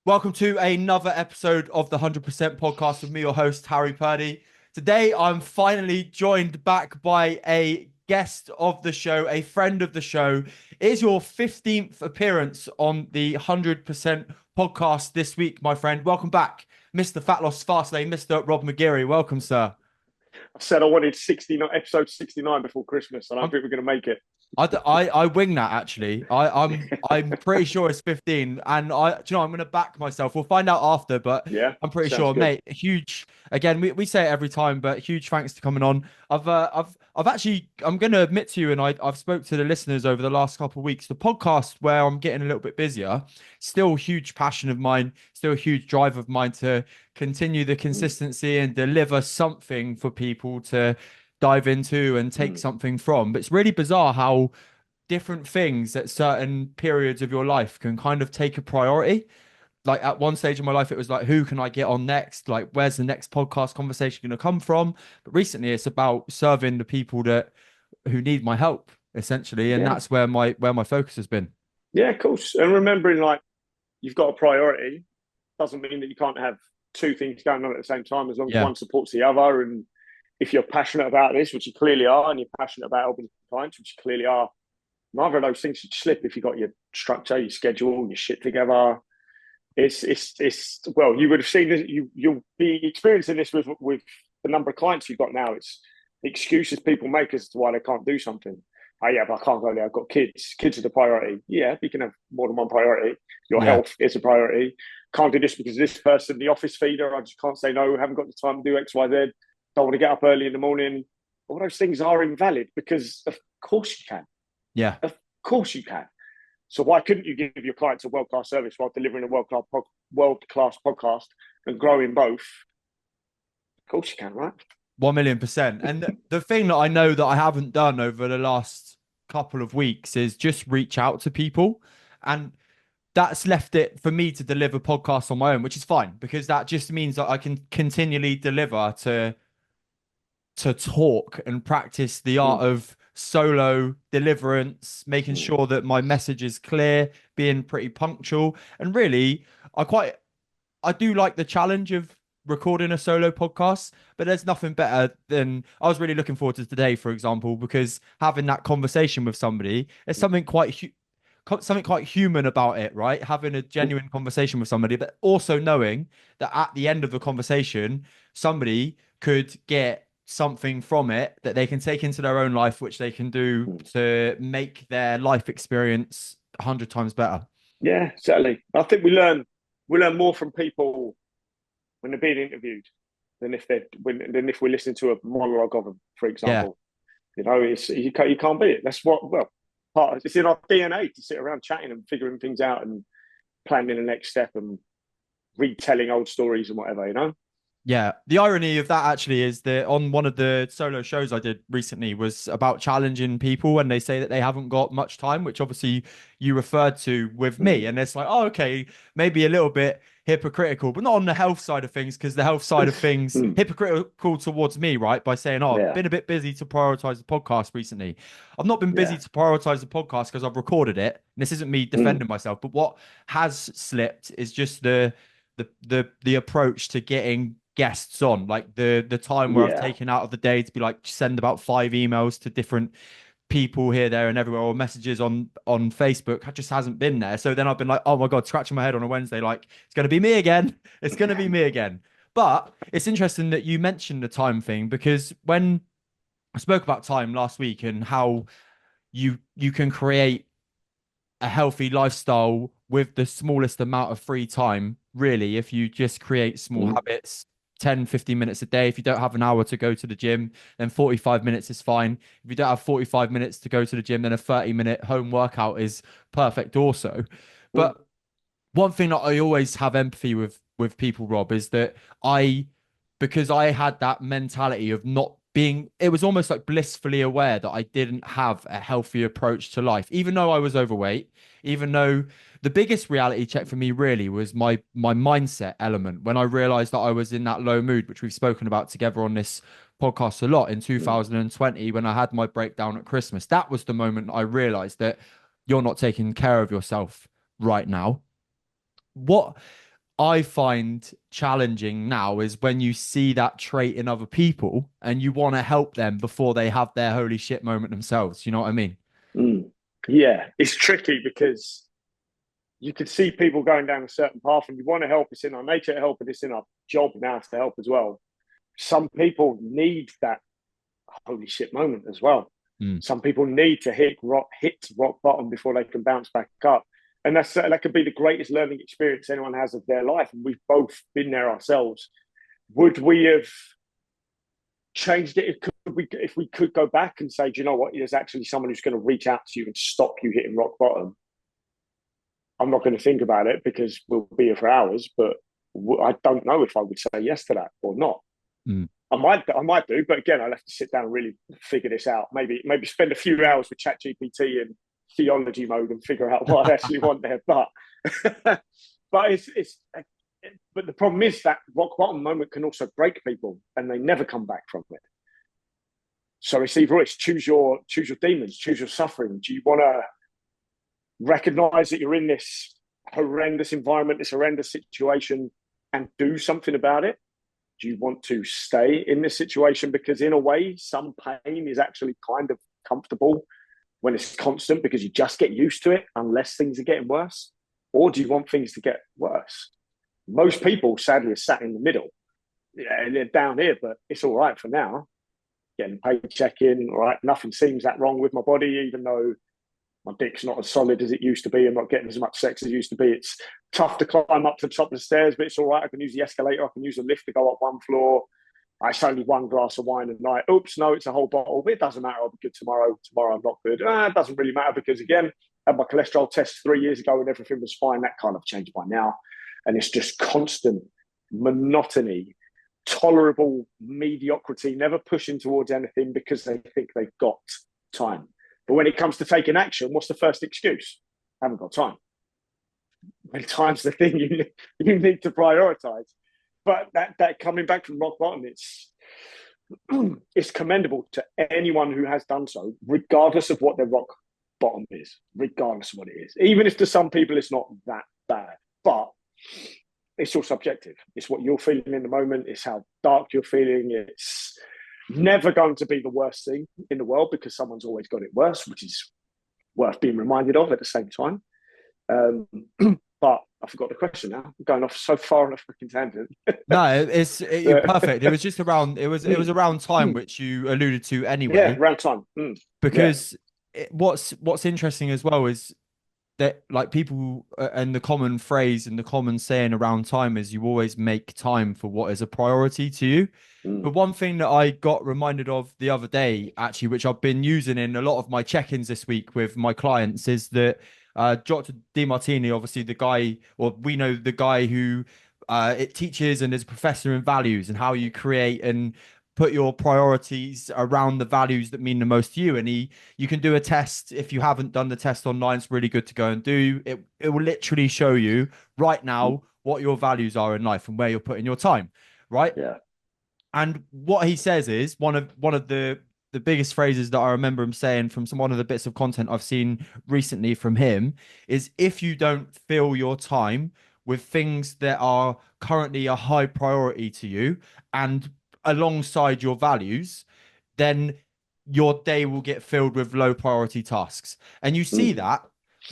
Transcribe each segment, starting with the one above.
Welcome to another episode of the 100% podcast with me, your host, Harry Purdy. Today, I'm finally joined back by a guest of the show, a friend of the show. It is your 15th appearance on the 100% podcast this week, my friend. Welcome back, Mr. Fat Loss Fastlane, Mr. Robb McGeary. Welcome, sir. I said I wanted 69, episode 69 before Christmas. I don't I'm think we're going to make it. I wing that actually. I'm pretty sure it's 15, and I'm gonna back myself. We'll find out after, but Yeah, I'm pretty sounds sure, good. mate. Huge again. We say it every time, but huge thanks to coming on. I've actually I'm gonna admit to you, and I've spoke to the listeners over the last couple of weeks. The podcast where I'm getting a little bit busier, still a huge passion of mine, still a huge drive of mine to continue the Mm, consistency and deliver something for people to dive into and take mm, something from. But it's really bizarre how different things at certain periods of your life can kind of take a priority. Like at one stage of my life, it was like, who can I get on next? Like, where's the next podcast conversation going to come from? But recently, it's about serving the people that who need my help, essentially, and yeah, that's where my focus has been. yeah, of course. And remembering, like, you've got a priority doesn't mean that you can't have two things going on at the same time as long as Yeah, one supports the other. And if you're passionate about this, which you clearly are, and you're passionate about helping clients, which you clearly are, neither of those things should slip if you've got your structure, your schedule, your shit together. It's well, you would have seen this. You'll be experiencing this with the number of clients you've got now. It's excuses people make as to why they can't do something. Oh yeah, but I can't go there. I've got kids. Kids are the priority. Yeah, you can have more than one priority. Your yeah, health is a priority. Can't do this because of this person, the office feeder. I just can't say no. Haven't got the time to do X, Y, Z. Don't want to get up early in the morning. All those things are invalid because of course you can. yeah. Of course you can. So why couldn't you give your clients a world class service while delivering a world class podcast and growing both? Of course you can, right? 1,000,000%. And the thing that I know that I haven't done over the last couple of weeks is just reach out to people. And that's left it for me to deliver podcasts on my own, which is fine because that just means that I can continually deliver to talk and practice the art Mm, of solo deliverance, making mm, sure that my message is clear, being pretty punctual. And really, I do like the challenge of recording a solo podcast, but there's nothing better than I was really looking forward to today, for example, because having that conversation with somebody, there's something quite human about it, right? Having a mm, genuine conversation with somebody, but also knowing that at the end of the conversation, somebody could get something from it that they can take into their own life, which they can do mm. to make their life experience 100 times better. Yeah, certainly. I think we learn more from people when they're being interviewed than if we're listening to a monologue of them, for Yeah. example. You know, you can't beat it. That's what it's in our DNA to sit around chatting and figuring things out and planning the next step and retelling old stories and whatever. You know. Yeah, the irony of that actually is that on one of the solo shows I did recently was about challenging people when they say that they haven't got much time, which obviously you referred to with me. Mm. And it's like, oh, okay, maybe a little bit hypocritical, but not on the health side of things, because the health side of things, Mm. hypocritical towards me, right? By saying, oh, I've Yeah, been a bit busy to prioritize the podcast recently. I've not been busy yeah. to prioritize the podcast because I've recorded it. And this isn't me Mm. defending myself, but what has slipped is just the approach to getting guests on, like the time where I've Yeah. taken out of the day to be like send about 5 emails to different people here, there, and everywhere, or messages on Facebook just hasn't been there. So then I've been like, oh my God, scratching my head on a Wednesday, like it's gonna be me again. It's gonna be me again. But it's interesting that you mentioned the time thing because when I spoke about time last week and how you can create a healthy lifestyle with the smallest amount of free time, really, if you just create small Mm. habits, 10, 15 minutes a day. If you don't have an hour to go to the gym, then 45 minutes is fine. If you don't have 45 minutes to go to the gym, then a 30-minute home workout is perfect also. Mm. But one thing that I always have empathy with people, Rob, is that I because I had that mentality of not being, it was almost like blissfully aware that I didn't have a healthy approach to life, even though I was overweight, even though the biggest reality check for me really was my mindset element when I realized that I was in that low mood, which we've spoken about together on this podcast a lot in Mm. 2020 when I had my breakdown at Christmas. That was the moment I realized that you're not taking care of yourself right now. What I find challenging now is when you see that trait in other people and you want to help them before they have their holy shit moment themselves. You know what I mean? Mm. Yeah, it's tricky because you could see people going down a certain path and you want to help. It's in our nature to help, and it's in our job now to help as well. Some people need that holy shit moment as well. Mm. Some people need to hit rock bottom before they can bounce back up. And that could be the greatest learning experience anyone has of their life. And we've both been there ourselves. Would we have changed it if we could go back and say, do you know what? There's actually someone who's going to reach out to you and stop you hitting rock bottom. I'm not going to think about it because we'll be here for hours, but I don't know if I would say yes to that or not. Mm. I might do, but again, I'll have to sit down and really figure this out. Maybe spend a few hours with ChatGPT in theology mode and figure out what I actually want there. But but but the problem is that rock bottom moment can also break people, and they never come back from it. So it's choose your demons, choose your suffering. Do you want to recognize that you're in this horrendous environment, this horrendous situation, and do something about it? Do you want to stay in this situation? Because in a way, some pain is actually kind of comfortable when it's constant because you just get used to it unless things are getting worse. Or do you want things to get worse? Most people, sadly, are sat in the middle. Yeah, they're down here, but it's all right for now. Getting a paycheck in, all right. Nothing seems that wrong with my body, even though my dick's not as solid as it used to be. I'm not getting as much sex as it used to be. It's tough to climb up to the top of the stairs, but it's all right. I can use the escalator. I can use the lift to go up one floor. It's only one glass of wine a night. Oops, no, it's a whole bottle. But it doesn't matter. I'll be good tomorrow. Tomorrow I'm not good. It doesn't really matter because, again, I had my cholesterol test 3 years ago and everything was fine. That kind of changed by now. And it's just constant monotony, tolerable mediocrity, never pushing towards anything because they think they've got time. But when it comes to taking action, what's the first excuse? I haven't got time. When time's the thing you need to prioritize. But that coming back from rock bottom, it's commendable to anyone who has done so, regardless of what their rock bottom is, regardless of what it is. Even if to some people it's not that bad, but it's all subjective. It's what you're feeling in the moment. It's how dark you're feeling. It's never going to be the worst thing in the world because someone's always got it worse, which is worth being reminded of at the same time. But I forgot the question now. I'm going off so far on a freaking tangent. No, you're perfect. It was just around. It was around time, which you alluded to Yeah, anyway. around time. Because what's interesting as well is that like people and the common phrase and the common saying around time is you always make time for what is a priority to you. But one thing that I got reminded of the other day, actually, which I've been using in a lot of my check-ins this week with my clients, is that Dr. DeMartini, obviously the guy, or we know the guy who it teaches and is a professor in values and how you create and put your priorities around the values that mean the most to you. And you can do a test. If you haven't done the test online, it's really good to go and do it. It will literally show you right now what your values are in life and where you're putting your time, right? Yeah. And what he says is one of the biggest phrases that I remember him saying from one of the bits of content I've seen recently from him is if you don't fill your time with things that are currently a high priority to you and alongside your values, then your day will get filled with low priority tasks. And you see that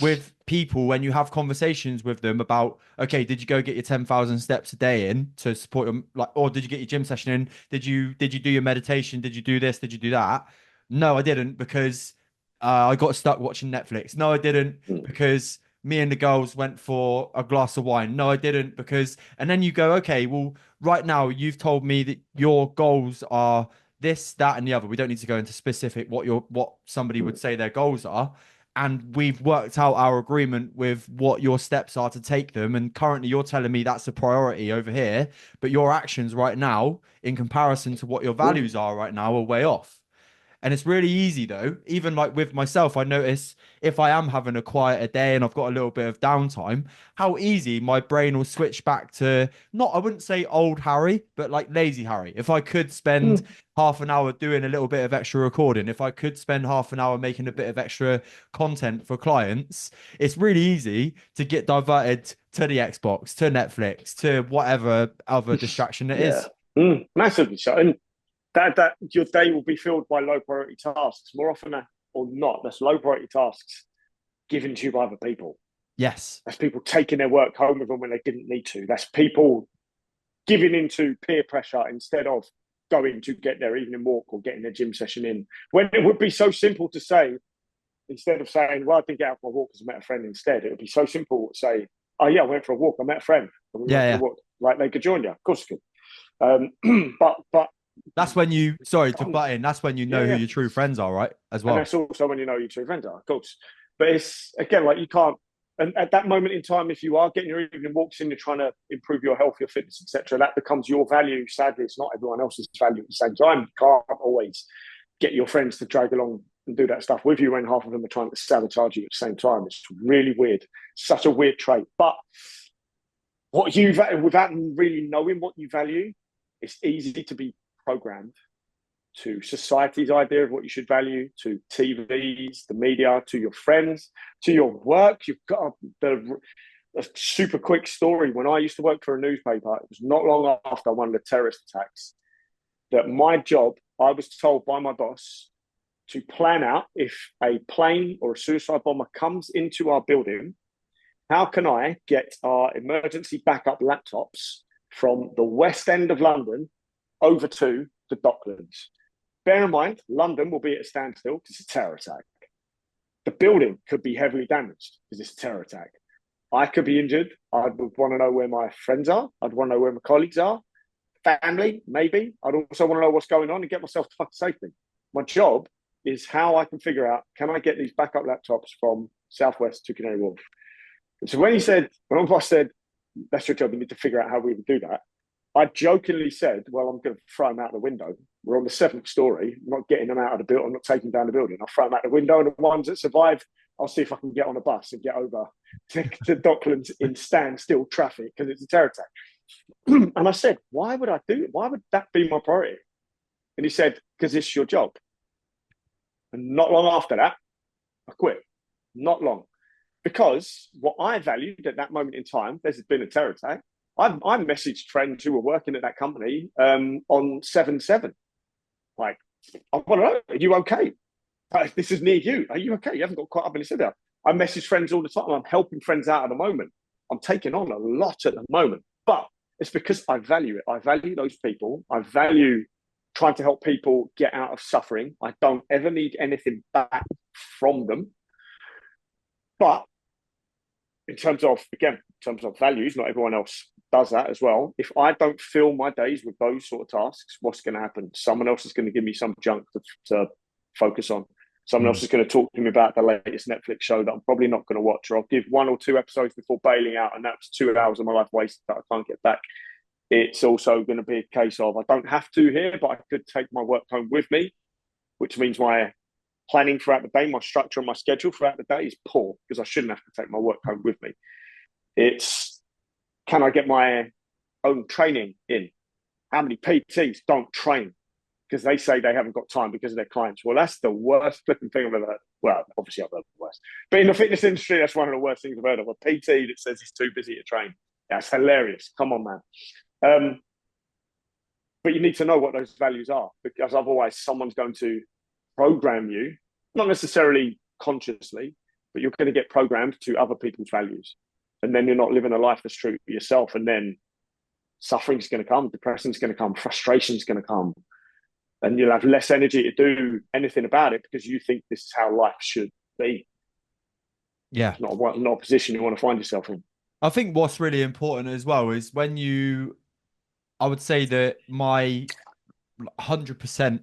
with people when you have conversations with them about, okay, did you go get your 10,000 steps a day in to support your, like, or did you get your gym session in? Did you do your meditation? Did you do this? Did you do that? No, I didn't because I got stuck watching Netflix. No, I didn't because me and the girls went for a glass of wine. No, I didn't because, and then you go, okay, well, right now you've told me that your goals are this, that, and the other. We don't need to go into specific what somebody would say their goals are. And we've worked out our agreement with what your steps are to take them. And currently you're telling me that's a priority over here, but your actions right now, in comparison to what your values are right now, are way off. And it's really easy though. Even like with myself, I notice if I am having a quieter day and I've got a little bit of downtime, how easy my brain will switch back to not, I wouldn't say old Harry, but like lazy Harry. If I could spend Mm. half an hour doing a little bit of extra recording, if I could spend half an hour making a bit of extra content for clients, it's really easy to get diverted to the Xbox, to Netflix, to whatever other distraction it Yeah. is. Massively so. And that your day will be filled by low priority tasks more often or not. That's low priority tasks given to you by other people. Yes. That's people taking their work home with them when they didn't need to. That's people giving into peer pressure instead of going to get their evening walk or getting their gym session in. When it would be so simple to say, instead of saying, well, I didn't get out for a walk because I met a friend instead, it would be so simple to say, oh, yeah, I went for a walk. I met a friend and we Yeah, went for a yeah. walk. Like they could join you. Of course they could. But That's when you, sorry to butt in, that's when you yeah, know who yeah. your true friends are, right? As And well. that's also when you know your true friends are, of course. But it's, again, like you can't, and at that moment in time, if you are getting your evening walks in, you're trying to improve your health, your fitness, etc., that becomes your value. Sadly, it's not everyone else's value at the same time. You can't always get your friends to drag along and do that stuff with you when half of them are trying to sabotage you at the same time. It's really weird. Such a weird trait. But what you value, without really knowing what you value, it's easy to be programmed to society's idea of what you should value, to TVs, the media, to your friends, to your work. You've got a super quick story. When I used to work for a newspaper, it was not long after one of the terrorist attacks that my job, I was told by my boss to plan out if a plane or a suicide bomber comes into our building, how can I get our emergency backup laptops from the West End of London over to the Docklands? Bear in mind, London will be at a standstill because it's a terror attack. The building could be heavily damaged because it's a terror attack. I could be injured. I'd want to know where my friends are. I'd want to know where my colleagues are. Family, maybe. I'd also want to know what's going on and get myself to fucking safety. My job is how I can figure out, can I get these backup laptops from Southwest to Canary Wharf? And so when my boss said, that's your job, you need to figure out how we would do that, I jokingly said, well, I'm going to throw them out the window. We're on the 7th story. I'm not getting them out of the building. I'm not taking down the building. I'll throw them out the window. And the ones that survive, I'll see if I can get on a bus and get over to Docklands in standstill traffic because it's a terror attack. And I said, why would I do it? Why would that be my priority? And he said, because it's your job. And not long after that, I quit. Not long. Because what I valued at that moment in time, there's been a terror attack. I messaged friends who were working at that company on 7/7. Like, I want to know, are you okay? This is near you. Are you okay? You haven't got caught up in this video. I message friends all the time. I'm helping friends out at the moment. I'm taking on a lot at the moment. But it's because I value it. I value those people. I value trying to help people get out of suffering. I don't ever need anything back from them. But in terms of, again, in terms of values, not everyone else does that as well. If I don't fill my days with those sort of tasks, what's going to happen? Someone else is going to give me some junk to focus on. Someone else is going to talk to me about the latest Netflix show that I'm probably not going to watch, or I'll give 1 or 2 episodes before bailing out, and that's 2 hours of my life wasted that I can't get back. It's also going to be a case of I don't have to here, but I could take my work home with me, which means my planning throughout the day, my structure and my schedule throughout the day is poor because I shouldn't have to take my work home with me. It's, can I get my own training in? How many PTs don't train because they say they haven't got time because of their clients? Well, that's the worst flipping thing I've ever heard. Well, obviously I've heard the worst. But in the fitness industry, that's one of the worst things I've heard of. A PT that says he's too busy to train. That's hilarious. Come on, man. But you need to know what those values are because otherwise someone's going to program you, not necessarily consciously, but you're going to get programmed to other people's values. And then you're not living a life that's true to yourself. And then suffering's going to come, depression's going to come, frustration's going to come. And you'll have less energy to do anything about it because you think this is how life should be. Yeah. It's not a position you want to find yourself in. I think what's really important as well is when you, I would say that my 100%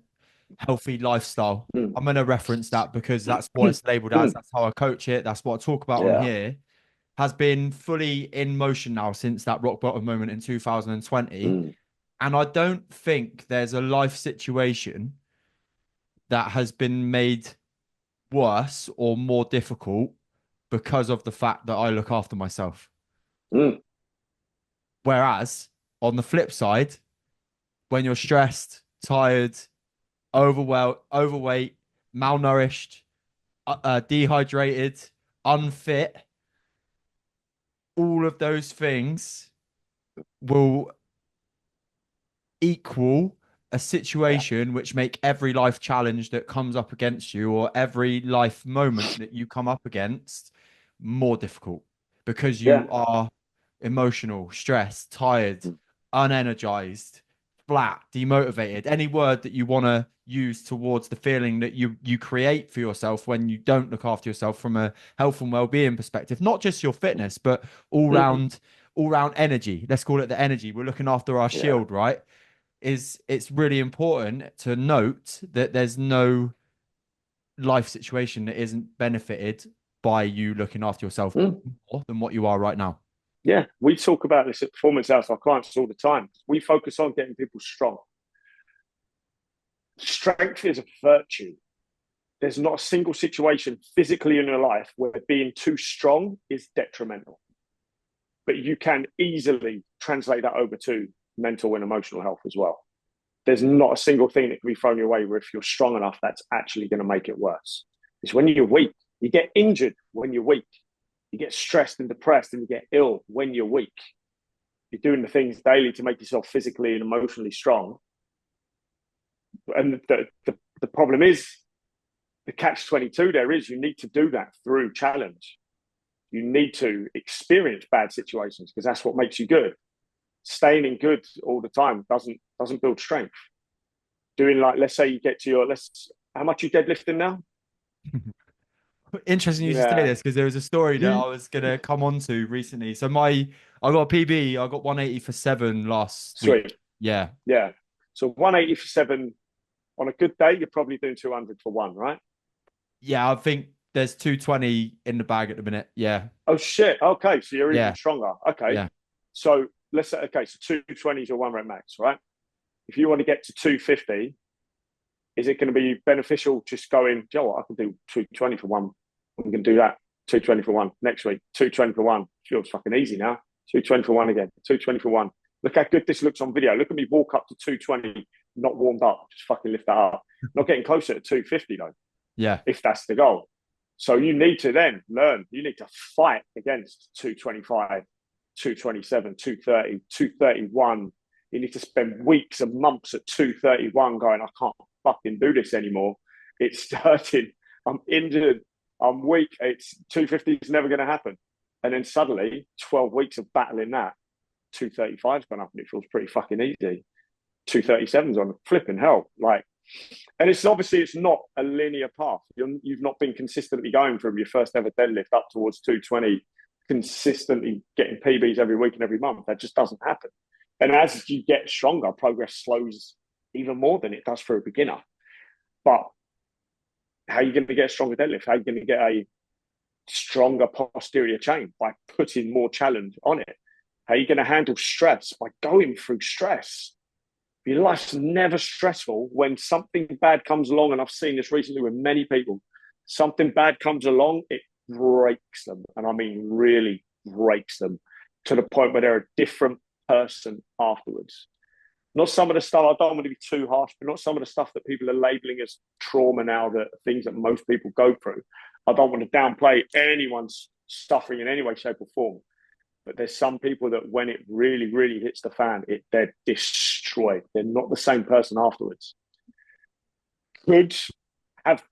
healthy lifestyle, Mm. I'm going to reference that because that's what it's labeled as. That's how I coach it. That's what I talk about on Yeah. here. Has been fully in motion now since that rock bottom moment in 2020. Mm. And I don't think there's a life situation that has been made worse or more difficult because of the fact that I look after myself. Mm. Whereas on the flip side, when you're stressed, tired, overweight, malnourished, dehydrated, unfit, all of those things will equal a Yeah. situation which make every life challenge that comes up against you or every life moment that you come up against more difficult because Yeah. you are emotional, stressed, tired, Mm. unenergized, flat, demotivated, any word that you want to use towards the feeling that you create for yourself when you don't look after yourself from a health and well-being perspective, not just your fitness, but all Mm. round all round energy. Let's call it the energy. We're looking after our Yeah. shield, right? It's really important to note that there's no life situation that isn't benefited by you looking after yourself Mm. more than what you are right now. Yeah. We talk about this at Performance House, our clients all the time. We focus on getting people strong. Strength is a virtue. There's not a single situation physically in your life where being too strong is detrimental. But you can easily translate that over to mental and emotional health as well. There's not a single thing that can be thrown your way where if you're strong enough, that's actually going to make it worse. It's when you're weak. You get injured when you're weak. You get stressed and depressed and you get ill when you're weak. You're doing the things daily to make yourself physically and emotionally strong. And the problem is the catch 22 there is you need to do that through challenge. You need to experience bad situations because that's what makes you good. Staying in good all the time doesn't build strength. Doing like, let's say you get to your, let's, how much you deadlifting now? Interesting you should say Yeah. this because there was a story that I was gonna come on to recently. So I got a PB, I got 180 for 7 last week. Sweet. Yeah. Yeah. So 180 for 7 on a good day, you're probably doing 200 for 1, right? Yeah, I think there's 220 in the bag at the minute. Yeah. Oh, shit. Okay. So you're even Yeah. stronger. Okay. Yeah. So let's say, okay, so 220 is your 1 rep max, right? If you want to get to 250, is it going to be beneficial just going, you know what, I can do 220 for 1. I'm going to do that. 220 for 1 next week. 220 for 1. Feels fucking easy now. 220 for 1 again. 220 for 1. Look how good this looks on video. Look at me walk up to 220, not warmed up. Just fucking lift that up. Not getting closer to 250 though, Yeah. if that's the goal. So you need to then learn. You need to fight against 225, 227, 230, 231. You need to spend weeks and months at 231 going, I can't fucking do this anymore. It's hurting. I'm injured. I'm weak. It's 250 is never going to happen. And then suddenly, 12 weeks of battling that, 235's gone up and it feels pretty fucking easy. 237's on flipping hell. Like, and it's obviously it's not a linear path. You've not been consistently going from your first ever deadlift up towards 220, consistently getting PBs every week and every month. That just doesn't happen. And as you get stronger, progress slows even more than it does for a beginner. But how are you going to get a stronger deadlift? How are you going to get a stronger posterior chain? By putting more challenge on it. How are you going to handle stress? By going through stress. Your life's never stressful when something bad comes along, and I've seen this recently with many people. Something bad comes along, it breaks them, and I mean really breaks them to the point where they're a different person afterwards. Not some of the stuff, I don't want to be too harsh, but not some of the stuff that people are labeling as trauma now, that things that most people go through. I don't want to downplay anyone's suffering in any way, shape, or form. But there's some people that when it really, really hits the fan, they're destroyed. They're not the same person afterwards. Could have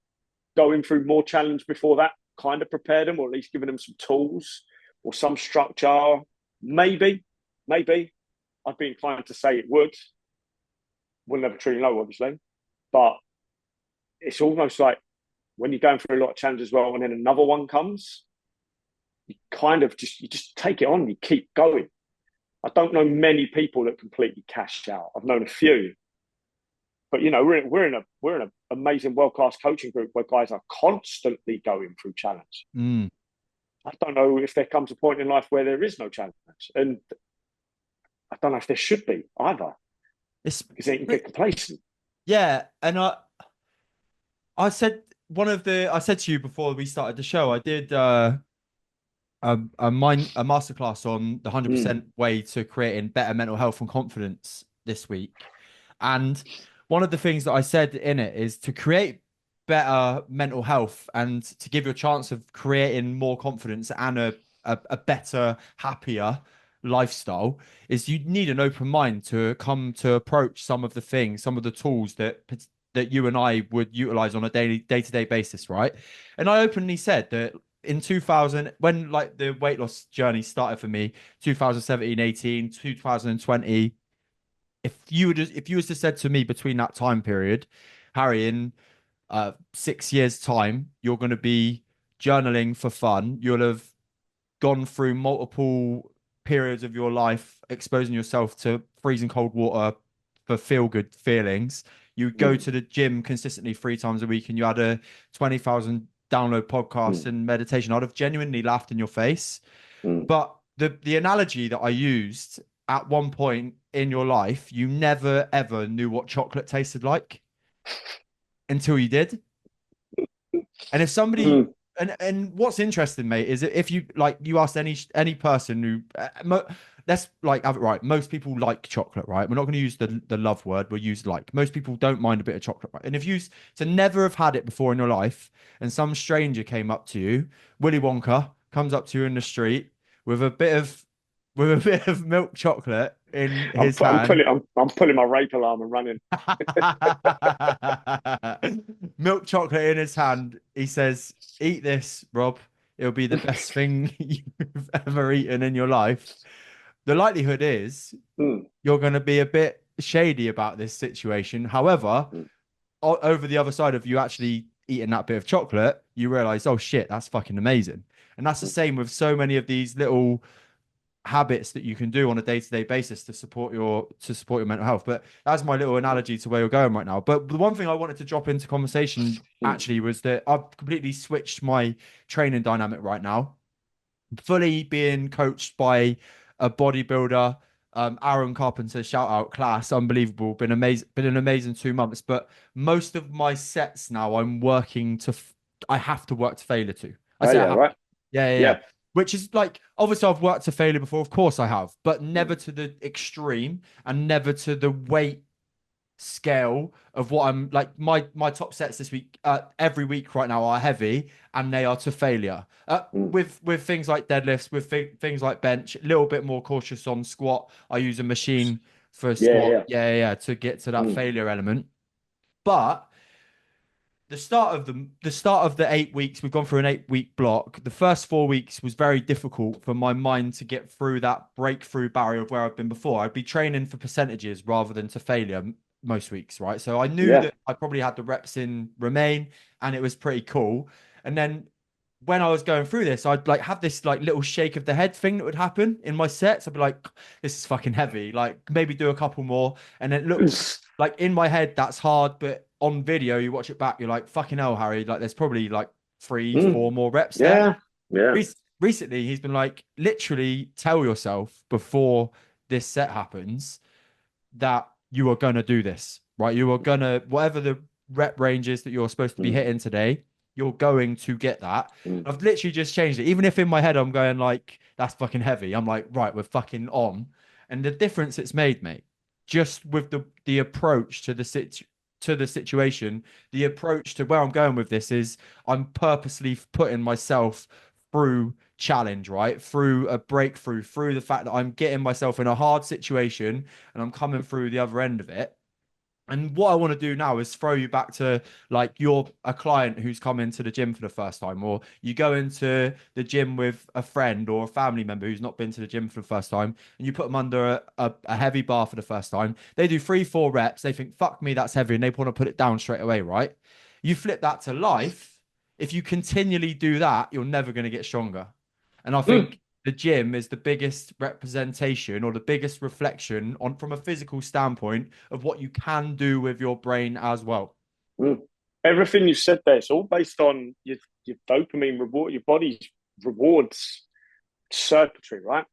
going through more challenge before that kind of prepared them, or at least given them some tools or some structure. Maybe. I'd be inclined to say it would. We'll never truly know, obviously. But it's almost like when you're going through a lot of challenge as well, and then another one comes, you kind of just take it on, you keep going. I don't know many people that completely cash out. I've known a few, but you know, we're in an amazing world class coaching group where guys are constantly going through challenge. Mm. I don't know if there comes a point in life where there is no challenge, and I don't know if there should be either, It's because they can get complacent. yeah, and I said I said to you before we started the show, I did a masterclass on the Mm, 100% way to creating better mental health and confidence this week. And one of the things that I said in it is to create better mental health and to give you a chance of creating more confidence and a better, happier lifestyle is you need an open mind to come to approach some of the things, some of the tools that you and I would utilize on a day-to-day basis, right? And I openly said that in 2000, when like the weight loss journey started for me, 2017, 18, 2020, if you was to said to me between that time period, Harry, in 6 years time you're going to be journaling for fun, you'll have gone through multiple periods of your life exposing yourself to freezing cold water for feel good feelings. You go mm, to the gym consistently 3 times a week and you had a 20,000 download podcast mm, and meditation. I'd have genuinely laughed in your face. mm. But the analogy that I used at one point in your life, you never ever knew what chocolate tasted like until you did. And if somebody Mm. and what's interesting, mate, is that if you like you asked any person who let's like have it right. Most people like chocolate, right? We're not going to use the love word. We'll use like. Most people don't mind a bit of chocolate, right? And if you to never have had it before in your life, and some stranger came up to you, Willy Wonka comes up to you in the street with a bit of milk chocolate in his hand. I'm pulling my rape alarm and running. Milk chocolate in his hand. He says, "Eat this, Rob. It'll be the best thing you've ever eaten in your life." The likelihood is Mm, you're going to be a bit shady about this situation. However, mm, over the other side of you actually eating that bit of chocolate, you realize, oh shit, that's fucking amazing. And that's the mm, same with so many of these little habits that you can do on a day-to-day basis to support your mental health. But that's my little analogy to where you're going right now. But the one thing I wanted to drop into conversation mm. actually was that I've completely switched my training dynamic right now, fully being coached by a bodybuilder. Aaron Carpenter, shout out class, unbelievable, been amazing, been an amazing 2 months. But most of my sets now, I have to work to failure to. I Oh say I yeah, have to. right. Yeah, yeah, yeah. Yeah. Which is like obviously I've worked to failure before, of course I have, but never Mm, to the extreme and never to the weight scale of what I'm like my top sets this week every week right now are heavy and they are to failure mm. with things like deadlifts with things like bench a little bit more cautious on squat. I use a machine for a Yeah, squat, yeah. yeah, to get to that Mm, failure element. But the start of the 8 weeks, we've gone through an 8 week block. The first 4 weeks was very difficult for my mind to get through that breakthrough barrier of where I've been before. I'd be training for percentages rather than to failure most weeks, right? So I knew yeah. that I probably had the reps in remain and it was pretty cool. And then when I was going through this, I'd like have this like little shake of the head thing that would happen in my sets. I'd be like, this is fucking heavy. Like maybe do a couple more. And it looks like in my head that's hard, but on video you watch it back, you're like, fucking hell, Harry. Like there's probably like three, Mm, four more reps there. yeah. Yeah. Recently, he's been like, literally tell yourself before this set happens that you are going to do this, right? You are going to, whatever the rep range is that you're supposed to be Mm, hitting today, you're going to get that. mm, I've literally just changed it. Even if in my head I'm going like, that's fucking heavy, I'm like, right, we're fucking on. And the difference it's made, mate, just with the approach to the situation, the approach to where I'm going with this is I'm purposely putting myself through challenge, right? Through a breakthrough, through the fact that I'm getting myself in a hard situation and I'm coming through the other end of it. And what I want to do now is throw you back to like you're a client who's come into the gym for the first time, or you go into the gym with a friend or a family member who's not been to the gym for the first time, and you put them under a heavy bar for the first time. They do 3, 4 reps. They think, fuck me, that's heavy. And they want to put it down straight away, right? You flip that to life. If you continually do that, you're never going to get stronger. And I mm, think the gym is the biggest representation or the biggest reflection on from a physical standpoint of what you can do with your brain as well. mm. Everything you said there, it's all based on your dopamine reward, your body's rewards circuitry, right?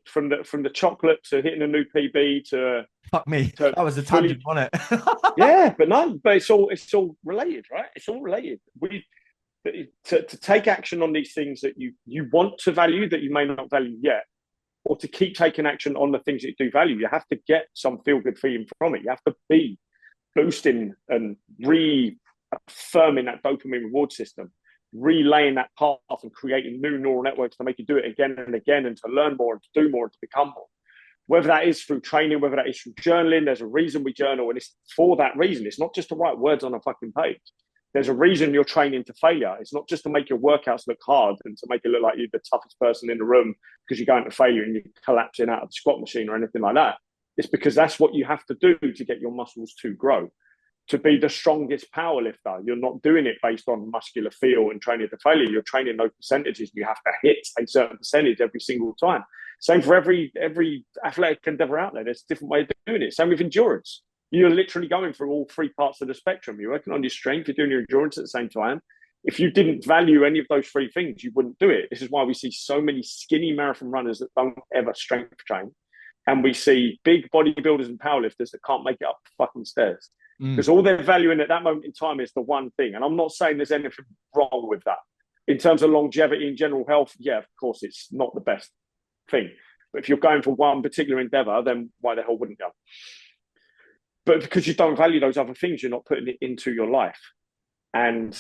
from the chocolate to hitting a new PB Fuck me. to That was a fully. tangent, wasn't it? Yeah, but no, but it's all related, right? It's all related. We to take action on these things that you want to value that you may not value yet, or to keep taking action on the things that you do value. You have to get some feel good feeling from it. You have to be boosting and reaffirming that dopamine reward system, relaying that path and creating new neural networks to make you do it again and again, and to learn more and to do more and to become more. Whether that is through training, whether that is through journaling, there's a reason we journal, and it's for that reason. It's not just to write words on a fucking page. There's a reason you're training to failure. It's not just to make your workouts look hard and to make it look like you're the toughest person in the room because you're going to failure and you're collapsing out of the squat machine or anything like that. It's because that's what you have to do to get your muscles to grow. To be the strongest power lifter, you're not doing it based on muscular feel and training to failure. You're training those percentages. You have to hit a certain percentage every single time. Same for every athletic endeavor out there. There's a different way of doing it. Same with endurance. You're literally going through all three parts of the spectrum. You're working on your strength, you're doing your endurance at the same time. If you didn't value any of those three things, you wouldn't do it. This is why we see so many skinny marathon runners that don't ever strength train. And we see big bodybuilders and powerlifters that can't make it up the fucking stairs. Because all they're valuing at that moment in time is the one thing. And I'm not saying there's anything wrong with that. In terms of longevity and general health, yeah, of course, it's not the best thing. But if you're going for one particular endeavor, then why the hell wouldn't you? But because you don't value those other things, you're not putting it into your life. And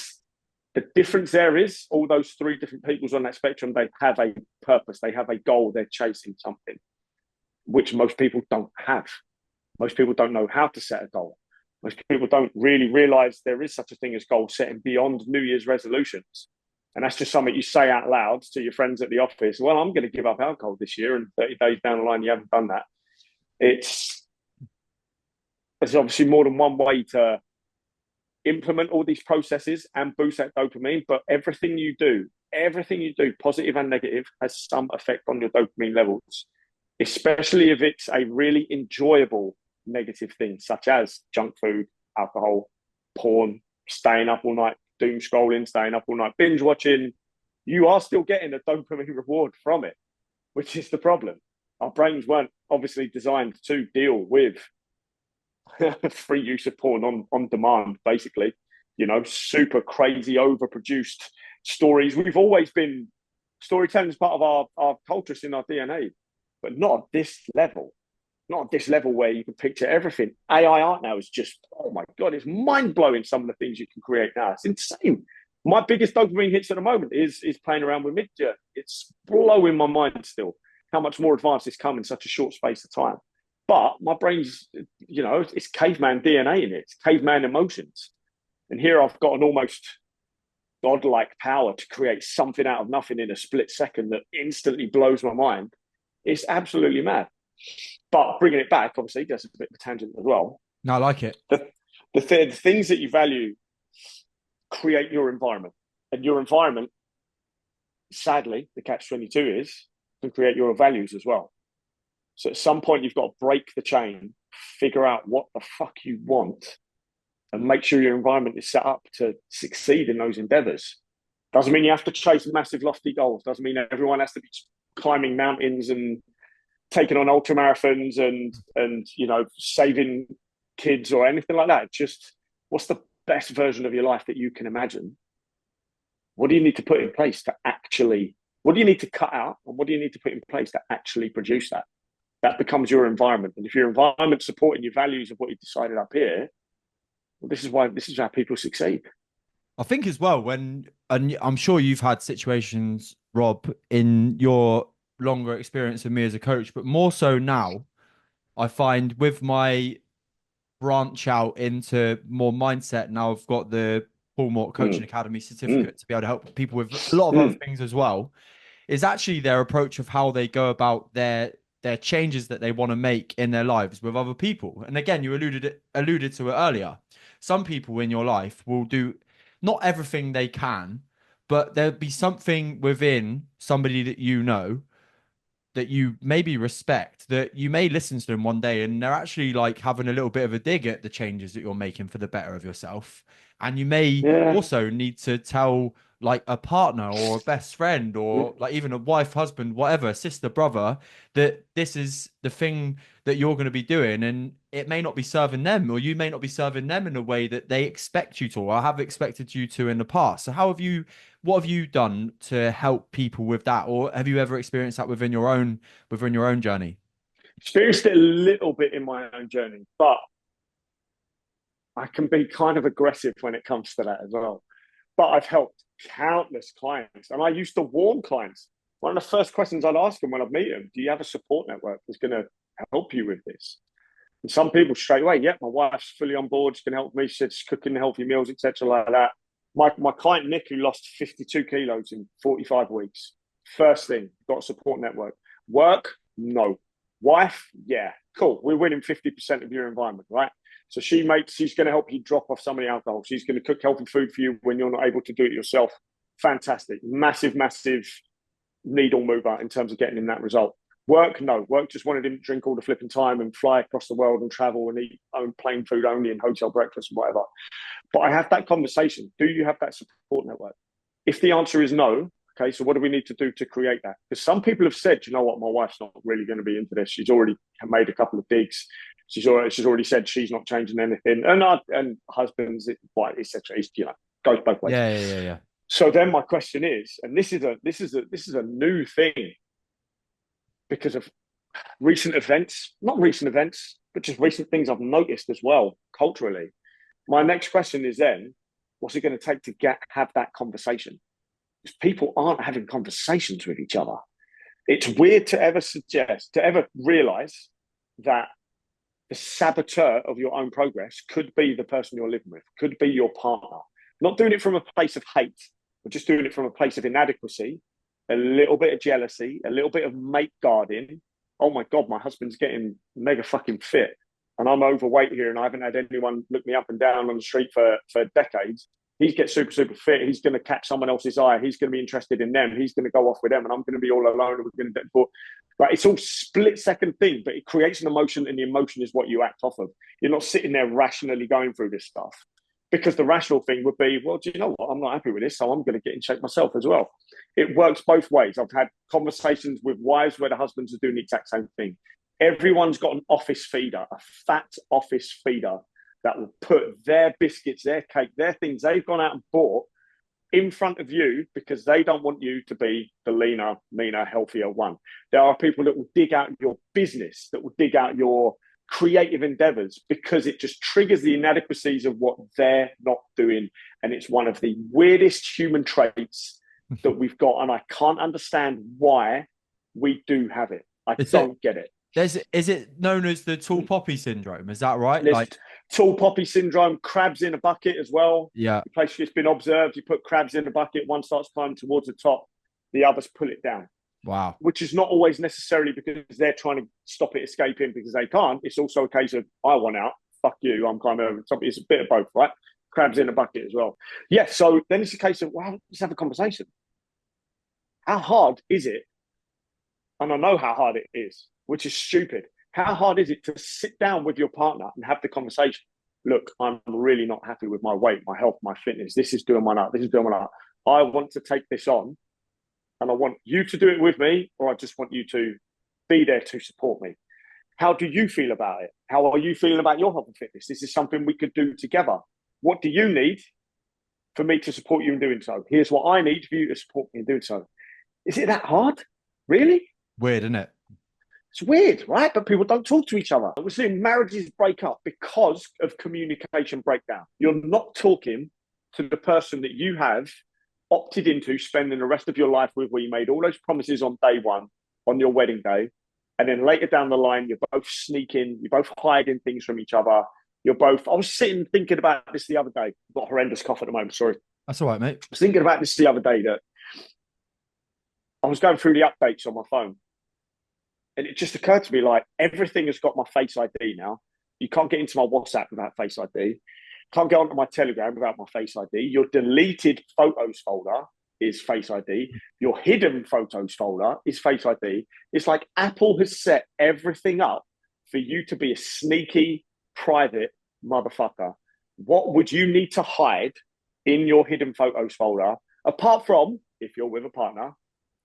the difference there is all those three different peoples on that spectrum, they have a purpose, they have a goal, they're chasing something, which most people don't have. Most people don't know how to set a goal. Most people don't really realize there is such a thing as goal setting beyond New Year's resolutions. And that's just something you say out loud to your friends at the office. Well, I'm going to give up alcohol this year, and 30 days down the line, you haven't done that. There's obviously more than one way to implement all these processes and boost that dopamine, but everything you do, positive and negative, has some effect on your dopamine levels, especially if it's a really enjoyable negative thing, such as junk food, alcohol, porn, staying up all night, doom scrolling, staying up all night, binge watching. You are still getting a dopamine reward from it, which is the problem. Our brains weren't obviously designed to deal with free use of porn on demand, basically. Super crazy, overproduced stories. We've always been storytelling is part of our culture, it's in our DNA, but not at this level. Not at this level where you can picture everything. AI art now is just, oh my God, it's mind-blowing some of the things you can create now. It's insane. My biggest dopamine hits at the moment is playing around with Midjourney. It's blowing my mind still how much more advanced it's come in such a short space of time. But my brain's, it's caveman DNA in it. It's caveman emotions. And here I've got an almost godlike power to create something out of nothing in a split second that instantly blows my mind. It's absolutely mad. But bringing it back, obviously, that's a bit of a tangent as well. No, I like it. The things that you value create your environment. And your environment, sadly, the catch-22 is, can create your values as well. So at some point, you've got to break the chain, figure out what the fuck you want, and make sure your environment is set up to succeed in those endeavors. Doesn't mean you have to chase massive, lofty goals. Doesn't mean everyone has to be climbing mountains and taking on ultra marathons and saving kids or anything like that. Just what's the best version of your life that you can imagine? What do you need to put in place to actually, what do you need to cut out, and what do you need to put in place to actually produce that? That becomes your environment. And if your environment's supporting your values of what you decided up here, well, this is how people succeed. I think as well, and I'm sure you've had situations, Rob, in your longer experience of me as a coach, but more so now, I find with my branch out into more mindset, now I've got the Paul Mort Coaching Academy certificate to be able to help people with a lot of other things as well, is actually their approach of how they go about their changes that they want to make in their lives with other people. And again, you alluded to it earlier. Some people in your life will do not everything they can, but there'll be something within somebody that you know that you maybe respect, that you may listen to them one day and they're actually like having a little bit of a dig at the changes that you're making for the better of yourself. And you may also need to tell like a partner or a best friend or like even a wife, husband, whatever, sister, brother, that this is the thing that you're going to be doing, and it may not be serving them, or you may not be serving them in a way that they expect you to, or have expected you to in the past. So what have you done to help people with that, or have you ever experienced that within your own journey? Experienced it a little bit in my own journey, but I can be kind of aggressive when it comes to that as well. But I've helped countless clients, and I used to warn clients. One of the first questions I'd ask them when I'd meet them: do you have a support network that's going to help you with this? And some people straight away, yeah, my wife's fully on board. She can help me. She's cooking healthy meals, etc., like that. My client Nick, who lost 52 kilos in 45 weeks, first thing, got a support network. Work, no. Wife, yeah, cool. We're winning 50% of your environment, right? So she's going to help you drop off some of the alcohol. She's going to cook healthy food for you when you're not able to do it yourself. Fantastic. Massive, massive needle mover in terms of getting in that result. Work, no. Work just wanted him to drink all the flipping time and fly across the world and travel and eat own plain food only and hotel breakfast and whatever. But I have that conversation. Do you have that support network? If the answer is no, okay, so what do we need to do to create that? Because some people have said, you know what, my wife's not really going to be into this. She's already made a couple of digs. She's already said she's not changing anything. And husbands, etc. Goes both ways. Yeah. So then my question is, and this is a new thing because of recent events, not recent events, but just recent things I've noticed as well culturally. My next question is then, what's it going to take to have that conversation? Because people aren't having conversations with each other. It's weird to ever realize that the saboteur of your own progress could be the person you're living with, could be your partner. Not doing it from a place of hate, but just doing it from a place of inadequacy, a little bit of jealousy, a little bit of mate guarding. Oh my God, my husband's getting mega fucking fit and I'm overweight here and I haven't had anyone look me up and down on the street for decades. He gets super, super fit. He's going to catch someone else's eye. He's going to be interested in them. He's going to go off with them and I'm going to be all alone. And we're going to Right, it's all split second thing, but it creates an emotion and the emotion is what you act off of. You're not sitting there rationally going through this stuff because the rational thing would be, well, do you know what? I'm not happy with this, so I'm going to get in shape myself as well. It works both ways. I've had conversations with wives where the husbands are doing the exact same thing. Everyone's got an office feeder, a fat office feeder that will put their biscuits, their cake, their things they've gone out and bought in front of you because they don't want you to be the leaner, meaner, healthier one. There are people that will dig out your business, that will dig out your creative endeavors because it just triggers the inadequacies of what they're not doing. And it's one of the weirdest human traits that we've got. And I can't understand why we do have it. I don't get it. Is it known as the tall poppy syndrome? Is that right? There's tall poppy syndrome, crabs in a bucket as well. Yeah. The place it's been observed, you put crabs in a bucket, one starts climbing towards the top, the others pull it down. Wow. Which is not always necessarily because they're trying to stop it escaping because they can't. It's also a case of, I want out, fuck you, I'm climbing over the top. It's a bit of both, right? Crabs in a bucket as well. Yeah, so then it's a case of, well, let's have a conversation. How hard is it? And I know how hard it is, which is stupid. How hard is it to sit down with your partner and have the conversation? Look, I'm really not happy with my weight, my health, my fitness. This is doing my nut. This is doing my nut. I want to take this on and I want you to do it with me, or I just want you to be there to support me. How do you feel about it? How are you feeling about your health and fitness? This is something we could do together. What do you need for me to support you in doing so? Here's what I need for you to support me in doing so. Is it that hard? Really? Weird, isn't it? It's weird, right? But people don't talk to each other. We're seeing marriages break up because of communication breakdown. You're not talking to the person that you have opted into spending the rest of your life with, where you made all those promises on day one, on your wedding day. And then later down the line, you're both sneaking, you're both hiding things from each other. I was sitting thinking about this the other day. I've got a horrendous cough at the moment, sorry. That's all right, mate. I was thinking about this the other day that I was going through the updates on my phone. And it just occurred to me, like, everything has got my Face ID now. You can't get into my WhatsApp without Face ID. Can't get onto my Telegram without my Face ID. Your deleted photos folder is Face ID. Your hidden photos folder is Face ID. It's like Apple has set everything up for you to be a sneaky, private motherfucker. What would you need to hide in your hidden photos folder Apart from if you're with a partner,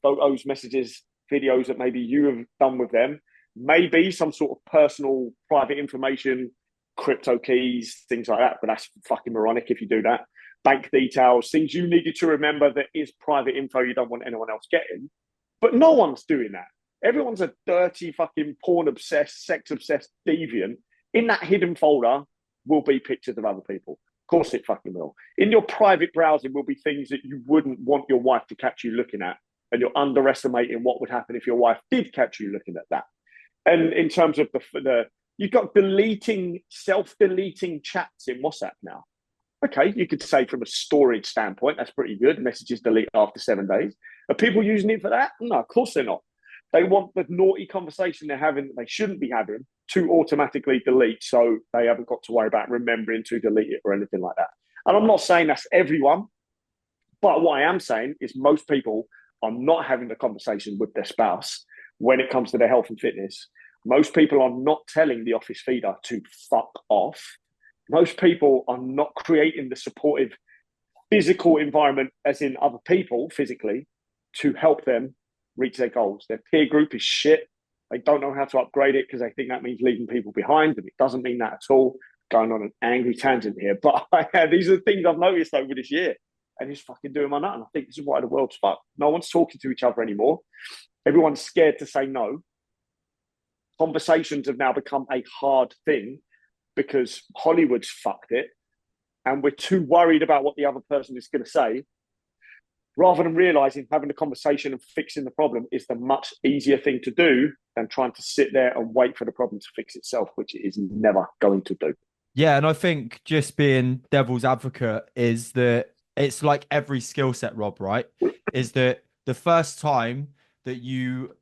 photos, messages, videos that maybe you have done with them, maybe some sort of personal private information, crypto keys, things like that. But that's fucking moronic if you do that. Bank details, things you needed to remember that is private info you don't want anyone else getting. But no one's doing that. Everyone's a dirty, fucking porn obsessed, sex obsessed deviant. In that hidden folder will be pictures of other people. Of course it fucking will. In your private browsing will be things that you wouldn't want your wife to catch you looking at. And you're underestimating what would happen if your wife did catch you looking at that. And in terms of you've got self-deleting chats in WhatsApp now. Okay, you could say from a storage standpoint, that's pretty good. Messages delete after 7 days. Are people using it for that? No, of course they're not. They want the naughty conversation they're having that they shouldn't be having to automatically delete, so they haven't got to worry about remembering to delete it or anything like that. And I'm not saying that's everyone, but what I am saying is most people are not having the conversation with their spouse when it comes to their health and fitness. Most people are not telling the office feeder to fuck off. Most people are not creating the supportive physical environment, as in other people physically, to help them reach their goals. Their peer group is shit. They don't know how to upgrade it because they think that means leaving people behind, and it doesn't mean that at all. Going on an angry tangent here, but these are the things I've noticed over this year, and it's fucking doing my nut. And I think this is why the world's fucked. No one's talking to each other anymore. Everyone's scared to say no. Conversations have now become a hard thing because Hollywood's fucked it, and we're too worried about what the other person is going to say, rather than realizing having a conversation and fixing the problem is the much easier thing to do than trying to sit there and wait for the problem to fix itself, which it is never going to do. Yeah, and I think just being devil's advocate is that it's like every skill set, Rob, right? Is that the first time that you,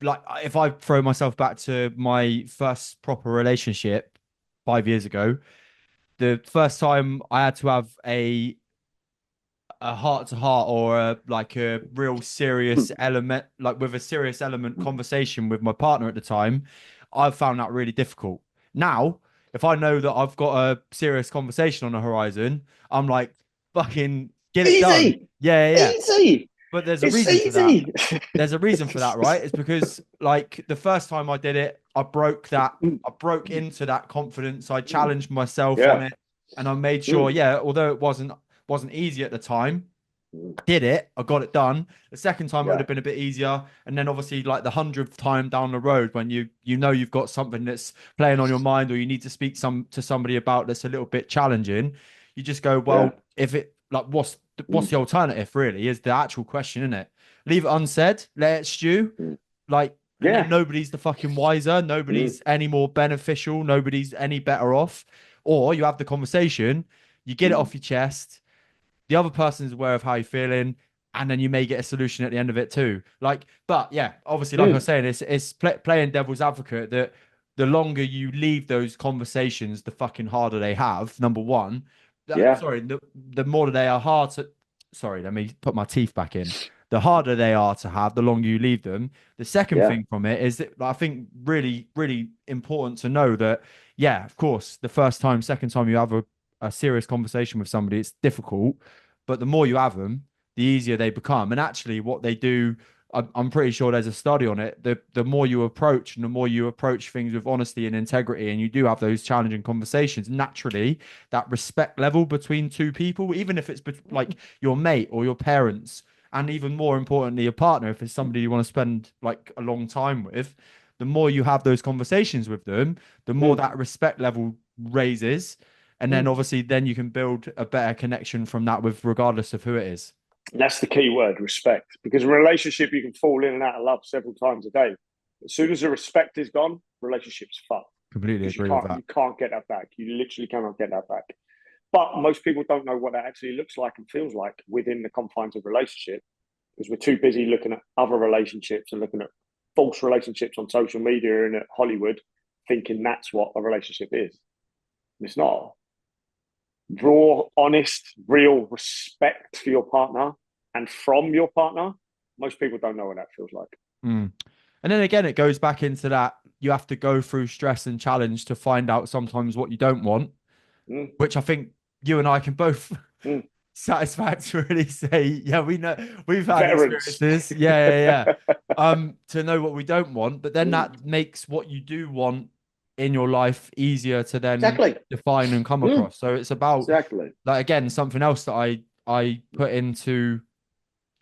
like, if I throw myself back to my first proper relationship 5 years ago, the first time I had to have a heart to heart or like a real serious element, like with a serious element conversation with my partner at the time, I found that really difficult. Now, if I know that I've got a serious conversation on the horizon, I'm like, fucking get it done. Easy, Yeah, yeah, yeah. easy. But there's a It's reason for that. easy. There's a reason for that, right? It's because like the first time I did it, I broke into that confidence. I challenged myself on Yeah. it and I made sure, yeah, although it wasn't easy at the time, I did it, I got it done. The second time it would Yeah. have been a bit easier. And then obviously like the 100th time down the road when you know you've got something that's playing on your mind or you need to speak to somebody about that's a little bit challenging, you just go, Yeah. well, if it like what's the alternative really is the actual question, isn't it? Leave it unsaid, let it stew, like, and then Yeah. nobody's the fucking wiser, nobody's any more beneficial, nobody's any better off. Or you have the conversation, you get it off your chest, the other person is aware of how you're feeling, and then you may get a solution at the end of it too. Like, but yeah, obviously, like I was saying, it's playing devil's advocate that the longer you leave those conversations, the fucking harder they have. Number one, Yeah. sorry, the more they are hard to. Sorry, let me put my teeth back in. The harder they are to have, the longer you leave them. The second Yeah. thing from it is that I think really, really important to know that, yeah, of course, the first time, second time you have a serious conversation with somebody, it's difficult, but the more you have them, the easier they become. And actually, what they do, I'm pretty sure there's a study on it. The more you approach and the more you approach things with honesty and integrity, and you do have those challenging conversations, naturally, that respect level between two people, even if it's like your mate or your parents, and even more importantly, a partner, if it's somebody you want to spend like a long time with, the more you have those conversations with them, the more that respect level raises. And then obviously then you can build a better connection from that with regardless of who it is. That's the key word, respect. Because in a relationship, you can fall in and out of love several times a day. As soon as the respect is gone, relationship's fucked. Completely Because agree with that. you can't get that back. You literally cannot get that back. But most people don't know what that actually looks like and feels like within the confines of relationship, because we're too busy looking at other relationships and looking at false relationships on social media and at Hollywood, thinking that's what a relationship is. And it's not. Raw, honest, real respect for your partner and from your partner, most people don't know what that feels like. Mm. And then again, it goes back into that you have to go through stress and challenge to find out sometimes what you don't want, Mm, which I think you and I can both mm. satisfactorily say, yeah, we know we've had Veterans. experiences. Yeah, yeah, yeah. To know what we don't want, but then that makes what you do want in your life easier to then Exactly. define and come across. So it's about Exactly. like again, something else that I put into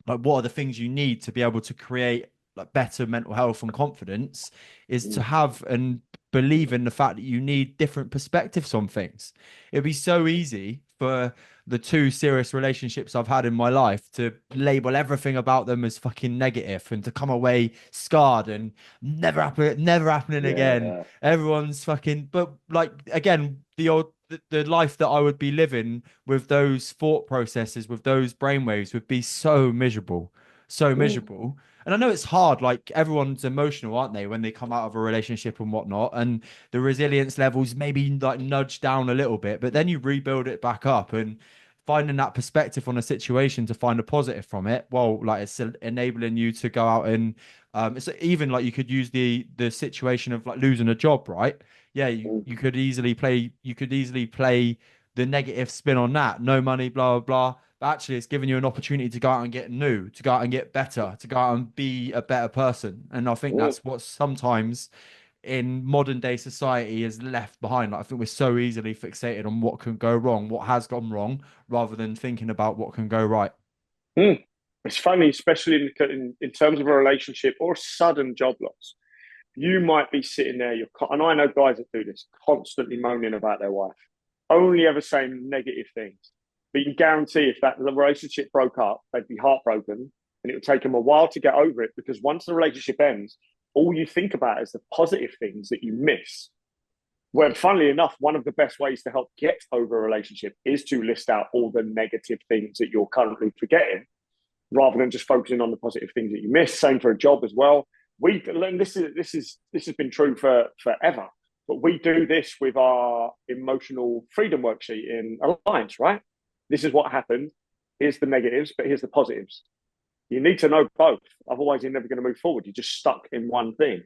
like what are the things you need to be able to create like better mental health and confidence is to have and believe in the fact that you need different perspectives on things. It'd be so easy for the two serious relationships I've had in my life to label everything about them as fucking negative and to come away scarred and never happening again. Yeah. Everyone's fucking, but like again, the life that I would be living with those thought processes, with those brainwaves, would be so miserable, so Mm. miserable. And I know it's hard, like everyone's emotional, aren't they, when they come out of a relationship and whatnot. And the resilience levels maybe like nudge down a little bit, but then you rebuild it back up and finding that perspective on a situation to find a positive from it. Well, like it's enabling you to go out and it's even like you could use the situation of like losing a job, right? Yeah, Mm. you could easily play the negative spin on that. No money, blah blah blah. But actually, it's giving you an opportunity to go out and get new, to go out and get better, to go out and be a better person. And I think Mm. that's what sometimes in modern day society is left behind. Like, I think we're so easily fixated on what can go wrong, what has gone wrong, rather than thinking about what can go right. Mm. It's funny, especially in terms of a relationship or a sudden job loss. You might be sitting there, and I know guys that do this, constantly moaning about their wife, only ever saying negative things. But you can guarantee if that the relationship broke up, they'd be heartbroken, and it would take them a while to get over it because once the relationship ends, all you think about is the positive things that you miss. Well, funnily enough, one of the best ways to help get over a relationship is to list out all the negative things that you're currently forgetting rather than just focusing on the positive things that you miss. Same for a job as well. We learned this has been true for forever, but we do this with our emotional freedom worksheet in Alliance, right? This is what happened. Here's the negatives, but here's the positives. You need to know both. Otherwise, you're never going to move forward. You're just stuck in one thing.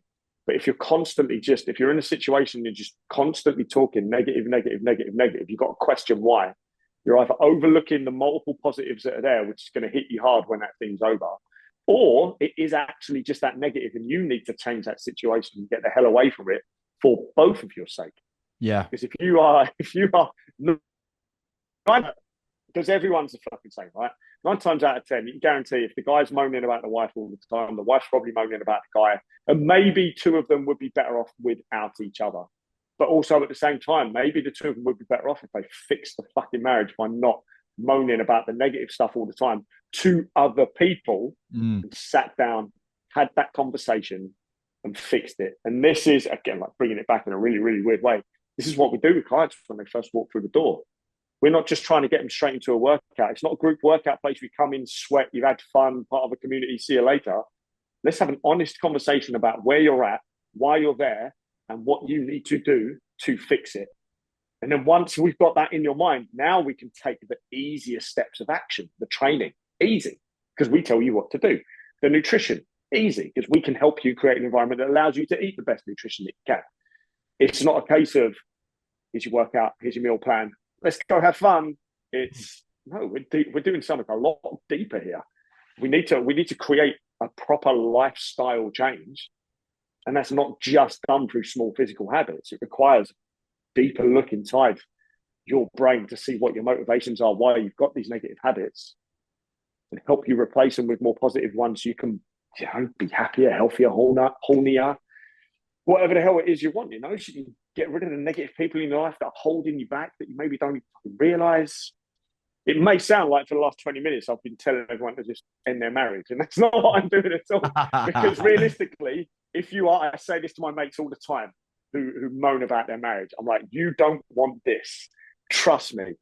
But if you're constantly if you're in a situation, you're just constantly talking negative, negative, negative, negative, you've got to question why. You're either overlooking the multiple positives that are there, which is going to hit you hard when that thing's over, or it is actually just that negative and you need to change that situation and get the hell away from it for both of your sake. Yeah. Because if you are because everyone's the fucking same, right? 9 times out of 10, you can guarantee if the guy's moaning about the wife all the time, the wife's probably moaning about the guy, and maybe two of them would be better off without each other. But also at the same time, maybe the two of them would be better off if they fixed the fucking marriage by not moaning about the negative stuff all the time to other people Mm. and sat down, had that conversation and fixed it. And this is, again, like bringing it back in a really, really weird way. This is what we do with clients when they first walk through the door. We're not just trying to get them straight into a workout. It's not a group workout place. We come in, sweat, you've had fun, part of a community, see you later. Let's have an honest conversation about where you're at, why you're there, and what you need to do to fix it. And then once we've got that in your mind, now we can take the easiest steps of action, the training, easy, because we tell you what to do. The nutrition, easy, because we can help you create an environment that allows you to eat the best nutrition that you can. It's not a case of, here's your workout, here's your meal plan, let's go have fun. It's no, we're doing something a lot deeper here. We need to create a proper lifestyle change, and that's not just done through small physical habits. It requires deeper look inside your brain to see what your motivations are, why you've got these negative habits, and help you replace them with more positive ones. So you can, be happier, healthier, hornier, whatever the hell it is you want. So you can get rid of the negative people in your life that are holding you back that you maybe don't even realize. It may sound like for the last 20 minutes I've been telling everyone to just end their marriage, and that's not what I'm doing at all. Because realistically, if you are, I say this to my mates all the time who moan about their marriage. I'm like, you don't want this. Trust me.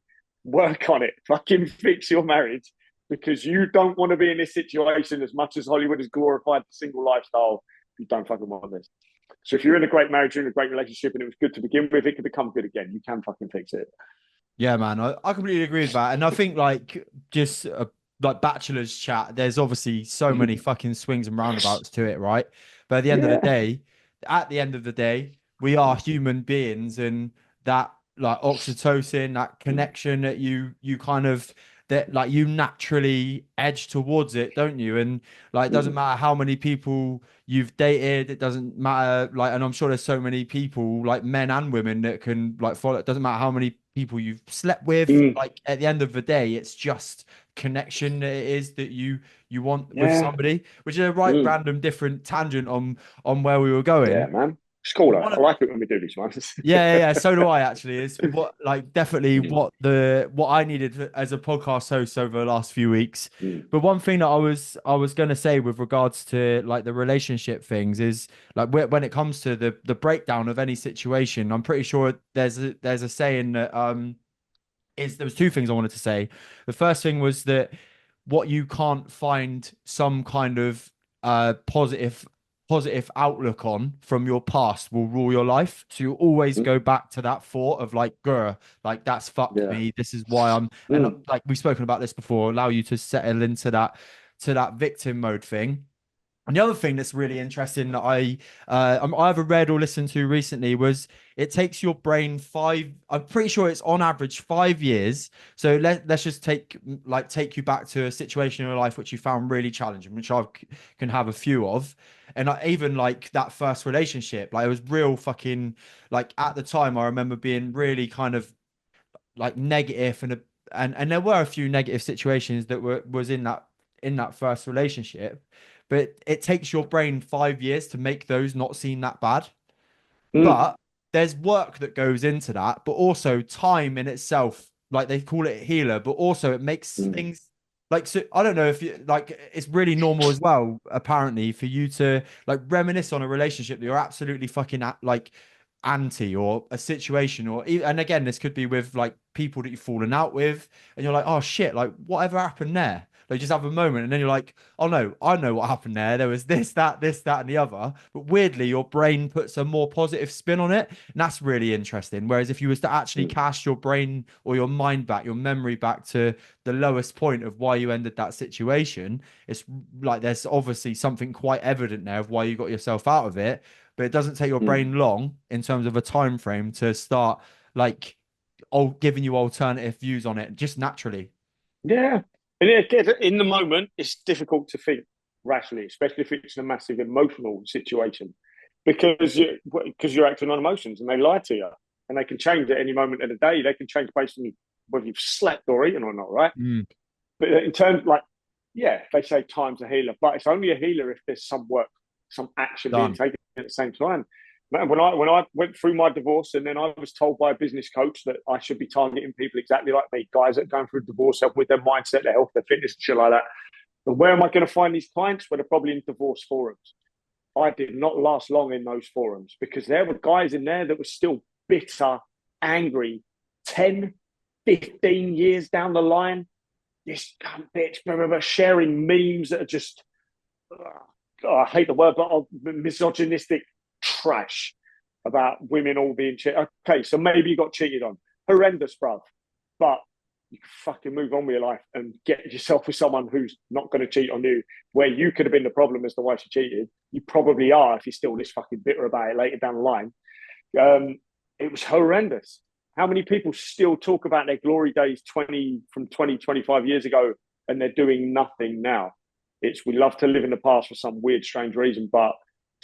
Work on it. Fucking fix your marriage, because you don't want to be in this situation as much as Hollywood has glorified the single lifestyle. You don't fucking want this. So if you're in a great marriage, you're in a great relationship, and it was good to begin with, it can become good again. You can fucking fix it. Yeah, man, I completely agree with that. And I think like just like bachelor's chat, there's obviously so many fucking swings and roundabouts to it, right? But Yeah. at the end of the day, we are human beings, and that like oxytocin, that connection that you kind of that like you naturally edge towards it, don't you? And like it doesn't Mm. matter how many people you've dated, it doesn't matter like, and I'm sure there's so many people, like men and women, that can like follow. It doesn't matter how many people you've slept with. Mm. Like at the end of the day, it's just connection that it is that you want with Yeah. somebody, which is a right Mm. random different tangent on where we were Yeah, going. man. It's cool. One I of like it when we do these ones. yeah, so do I actually. It's what like definitely Mm. what I needed as a podcast host over the last few weeks. Mm. But one thing that I was gonna say with regards to like the relationship things is like when it comes to the breakdown of any situation, I'm pretty sure there's a saying that is there was two things I wanted to say. The first thing was that what you can't find some kind of positive outlook on from your past will rule your life. So you always Mm. go back to that thought of like, grr, like that's fucked Yeah. me. This is why I'm and Mm. like we've spoken about this before, allow you to settle into that victim mode thing. And the other thing that's really interesting that I either read or listened to recently was it takes your brain five. I'm pretty sure it's on average 5 years. So let's just take you back to a situation in your life which you found really challenging, which I can have a few of, and even like that first relationship, like it was real fucking like at the time I remember being really kind of like negative and there were a few negative situations that was in that first relationship, but it takes your brain 5 years to make those not seem that bad. Mm. But there's work that goes into that, but also time in itself, like they call it a healer, but also it makes Mm. things like so I don't know if you like it's really normal as well, apparently, for you to like reminisce on a relationship that you're absolutely fucking like anti or a situation and again this could be with like people that you've fallen out with and you're like, oh shit, like whatever happened there, like just have a moment and then you're like, oh no, I know what happened there was this that and the other, but weirdly your brain puts a more positive spin on it, and that's really interesting. Whereas if you was to actually Mm. cast your brain or your mind back, your memory back to the lowest point of why you ended that situation, it's like there's obviously something quite evident there of why you got yourself out of it, but it doesn't take your Mm. brain long in terms of a time frame to start like giving you alternative views on it just naturally. Yeah. And again, in the moment, it's difficult to think rationally, especially if it's a massive emotional situation, because you're acting on emotions and they lie to you, and they can change at any moment of the day. They can change based on whether you've slept or eaten or not, right? Mm, But in terms like, yeah, they say time's a healer, but it's only a healer if there's some work, some action being done. taken at the same time. Man, when I went through my divorce, and then I was told by a business coach that I should be targeting people exactly like me, guys that are going through divorce, help with their mindset, their health, their fitness, and shit like that. And where am I going to find these clients? Well, they're probably in divorce forums. I did not last long in those forums because there were guys in there that were still bitter, angry, 10, 15 years down the line. This cunt bitch, blah, blah, blah, sharing memes that are just, I hate the word, but misogynistic trash about women all being cheated. Okay, so maybe you got cheated on. Horrendous, bruv. But you can fucking move on with your life and get yourself with someone who's not going to cheat on you, where you could have been the problem as to why she cheated. You probably are if you're still this fucking bitter about it later down the line. It was horrendous. How many people still talk about their glory days 25 years ago, and they're doing nothing now? It's we love to live in the past for some weird, strange reason, but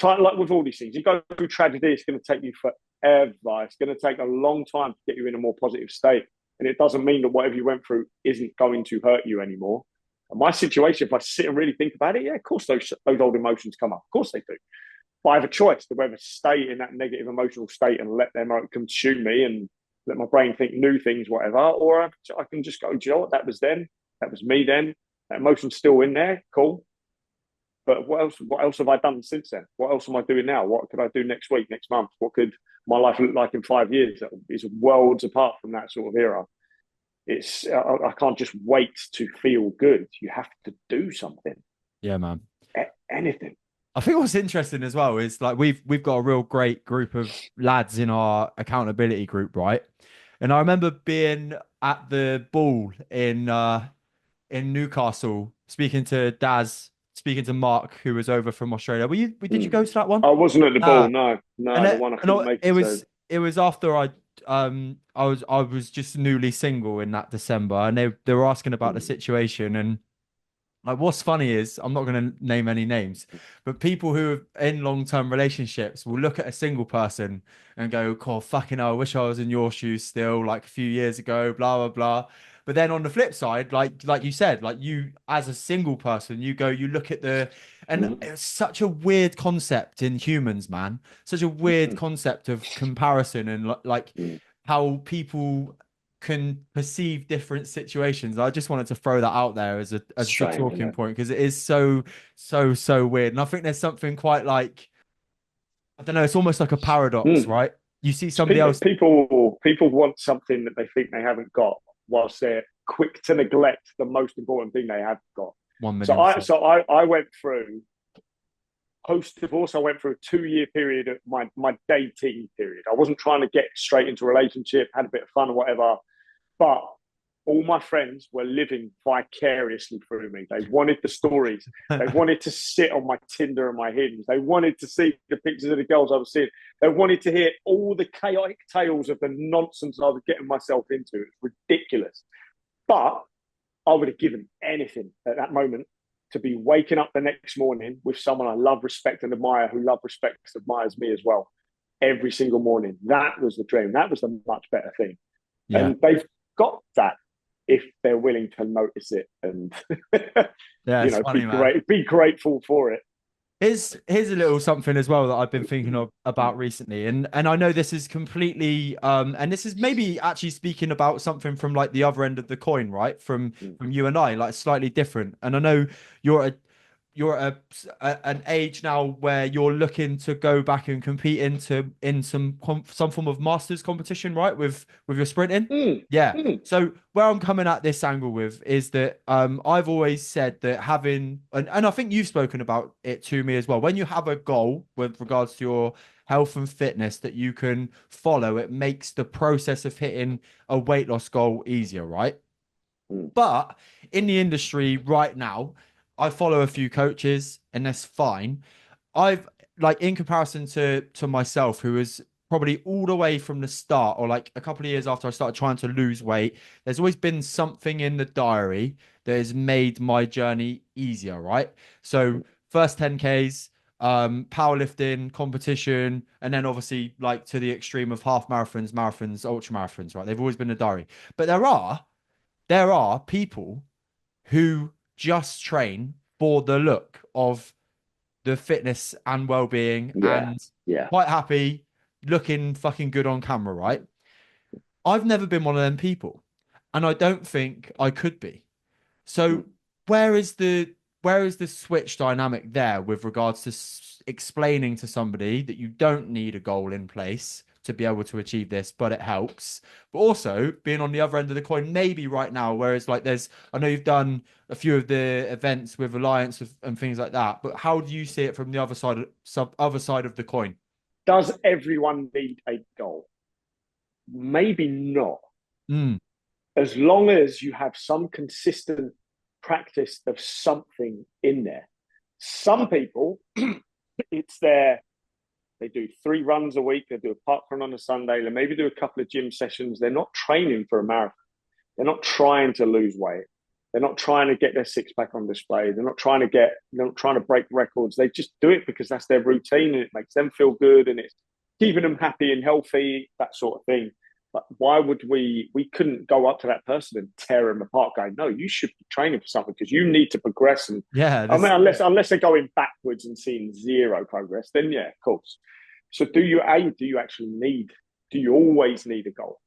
like with all these things, you go through tragedy, it's going to take you forever. It's going to take a long time to get you in a more positive state. And it doesn't mean that whatever you went through isn't going to hurt you anymore. And my situation, if I sit and really think about it, yeah, of course those old emotions come up. Of course they do. But I have a choice to whether stay in that negative emotional state and let them consume me and let my brain think new things, whatever, or I can just go, do you know what? That was then. That was me then. That emotion's still in there. Cool. But what else? What else have I done since then? What else am I doing now? What could I do next week, next month? What could my life look like in 5 years? That is worlds apart from that sort of era. I can't just wait to feel good. You have to do something. Yeah, man. Anything. I think what's interesting as well is like we've got a real great group of lads in our accountability group, right? And I remember being at the ball in Newcastle, speaking to Daz, speaking to Mark, who was over from Australia. Did you Mm. go to that one? I wasn't at the ball. Nah. No, And the one I couldn't make it it to. was after I I was just newly single in that December, and they were asking about the Mm, situation. And like, what's funny is I'm not going to name any names, but people who are in long-term relationships will look at a single person and go, "Oh, fucking hell, I wish I was in your shoes still, like a few years ago, blah blah blah." But then on the flip side, like you said, like you as a single person, you go, you look at the, and mm, it's such a weird concept in humans, man. Such a weird mm, concept of comparison and like mm. how people can perceive different situations. I just wanted to throw that out there as a Strange, isn't talking it? point because it is so weird. And I think there's something quite like, I don't know, it's almost like a paradox, Mm. right? You see So somebody else people want something that they think they haven't got, whilst they're quick to neglect the most important thing they have got. one So million I percent. so I went through post divorce. I went through a 2 year period of my dating period. I wasn't trying to get straight into a relationship, had a bit of fun or whatever, but all my friends were living vicariously through me. They wanted the stories. They wanted to sit on my Tinder and my Hinge. They wanted to see the pictures of the girls I was seeing. They wanted to hear all the chaotic tales of the nonsense I was getting myself into. It's ridiculous. But I would have given anything at that moment to be waking up the next morning with someone I love, respect, and admire, who love, respects, admires me as well. Every single morning. That was the dream. That was the much better thing. Yeah. And they've got that if they're willing to notice it and Yeah, it's funny, man. be grateful for it. Here's a little something as well that I've been thinking of about recently, and I know this is completely and this is maybe actually speaking about something from like the other end of the coin, right? From you and I, like slightly different. And I know you're a you're at an age now where you're looking to go back and compete in some form of masters competition, right? With your sprinting. Mm, Yeah. mm, So where I'm coming at this angle with is that I've always said that having and I think you've spoken about it to me as well. When you have a goal with regards to your health and fitness that you can follow, it makes the process of hitting a weight loss goal easier, right? mm, But in the industry right now, I follow a few coaches and that's fine. I've like in comparison to myself, who was probably all the way from the start, or like a couple of years after I started trying to lose weight, there's always been something in the diary that has made my journey easier, right? So first 10Ks, powerlifting, competition, and then obviously like to the extreme of half marathons, marathons, ultra marathons, right? They've always been a diary. But there are people who just train for the look of the fitness and well-being yeah, and yeah. quite happy looking fucking good on camera, right? I've never been one of them people, and I don't think I could be. So Mm, where is the where is the switch dynamic there with regards to explaining to somebody that you don't need a goal in place to be able to achieve this, but it helps. But also being on the other end of the coin, maybe right now, whereas like I know you've done a few of the events with Alliance and things like that, but how do you see it from the other side of the coin? Does everyone need a goal? Maybe not. Mm, As long as you have some consistent practice of something in there. Some people, it's their they do 3 runs a week. They do a park run on a Sunday. They maybe do a couple of gym sessions. They're not training for a marathon. They're not trying to lose weight. They're not trying to get their six pack on display. They're not trying to break records. They just do it because that's their routine and it makes them feel good and it's keeping them happy and healthy, that sort of thing. But why would we couldn't go up to that person and tear them apart going, no, you should be training for something because you need to progress. And yeah, I mean, this unless they're going backwards and seeing zero progress, then yeah, of course. So do you actually need, do you always need a goal?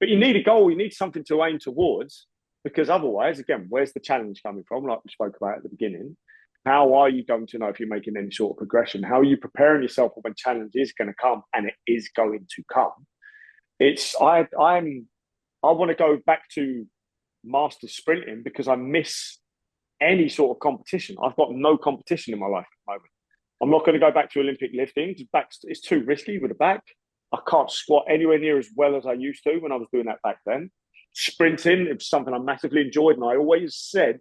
But you need a goal, you need something to aim towards, because otherwise, again, where's the challenge coming from? Like we spoke about at the beginning, how are you going to know if you're making any sort of progression? How are you preparing yourself for when challenge is going to come, and it is going to come? It's I want to go back to master sprinting because I miss any sort of competition. I've got no competition in my life at the moment. I'm not going to go back to Olympic lifting. It's too risky with the back. I can't squat anywhere near as well as I used to when I was doing that back then. Sprinting, it was something I massively enjoyed. And I always said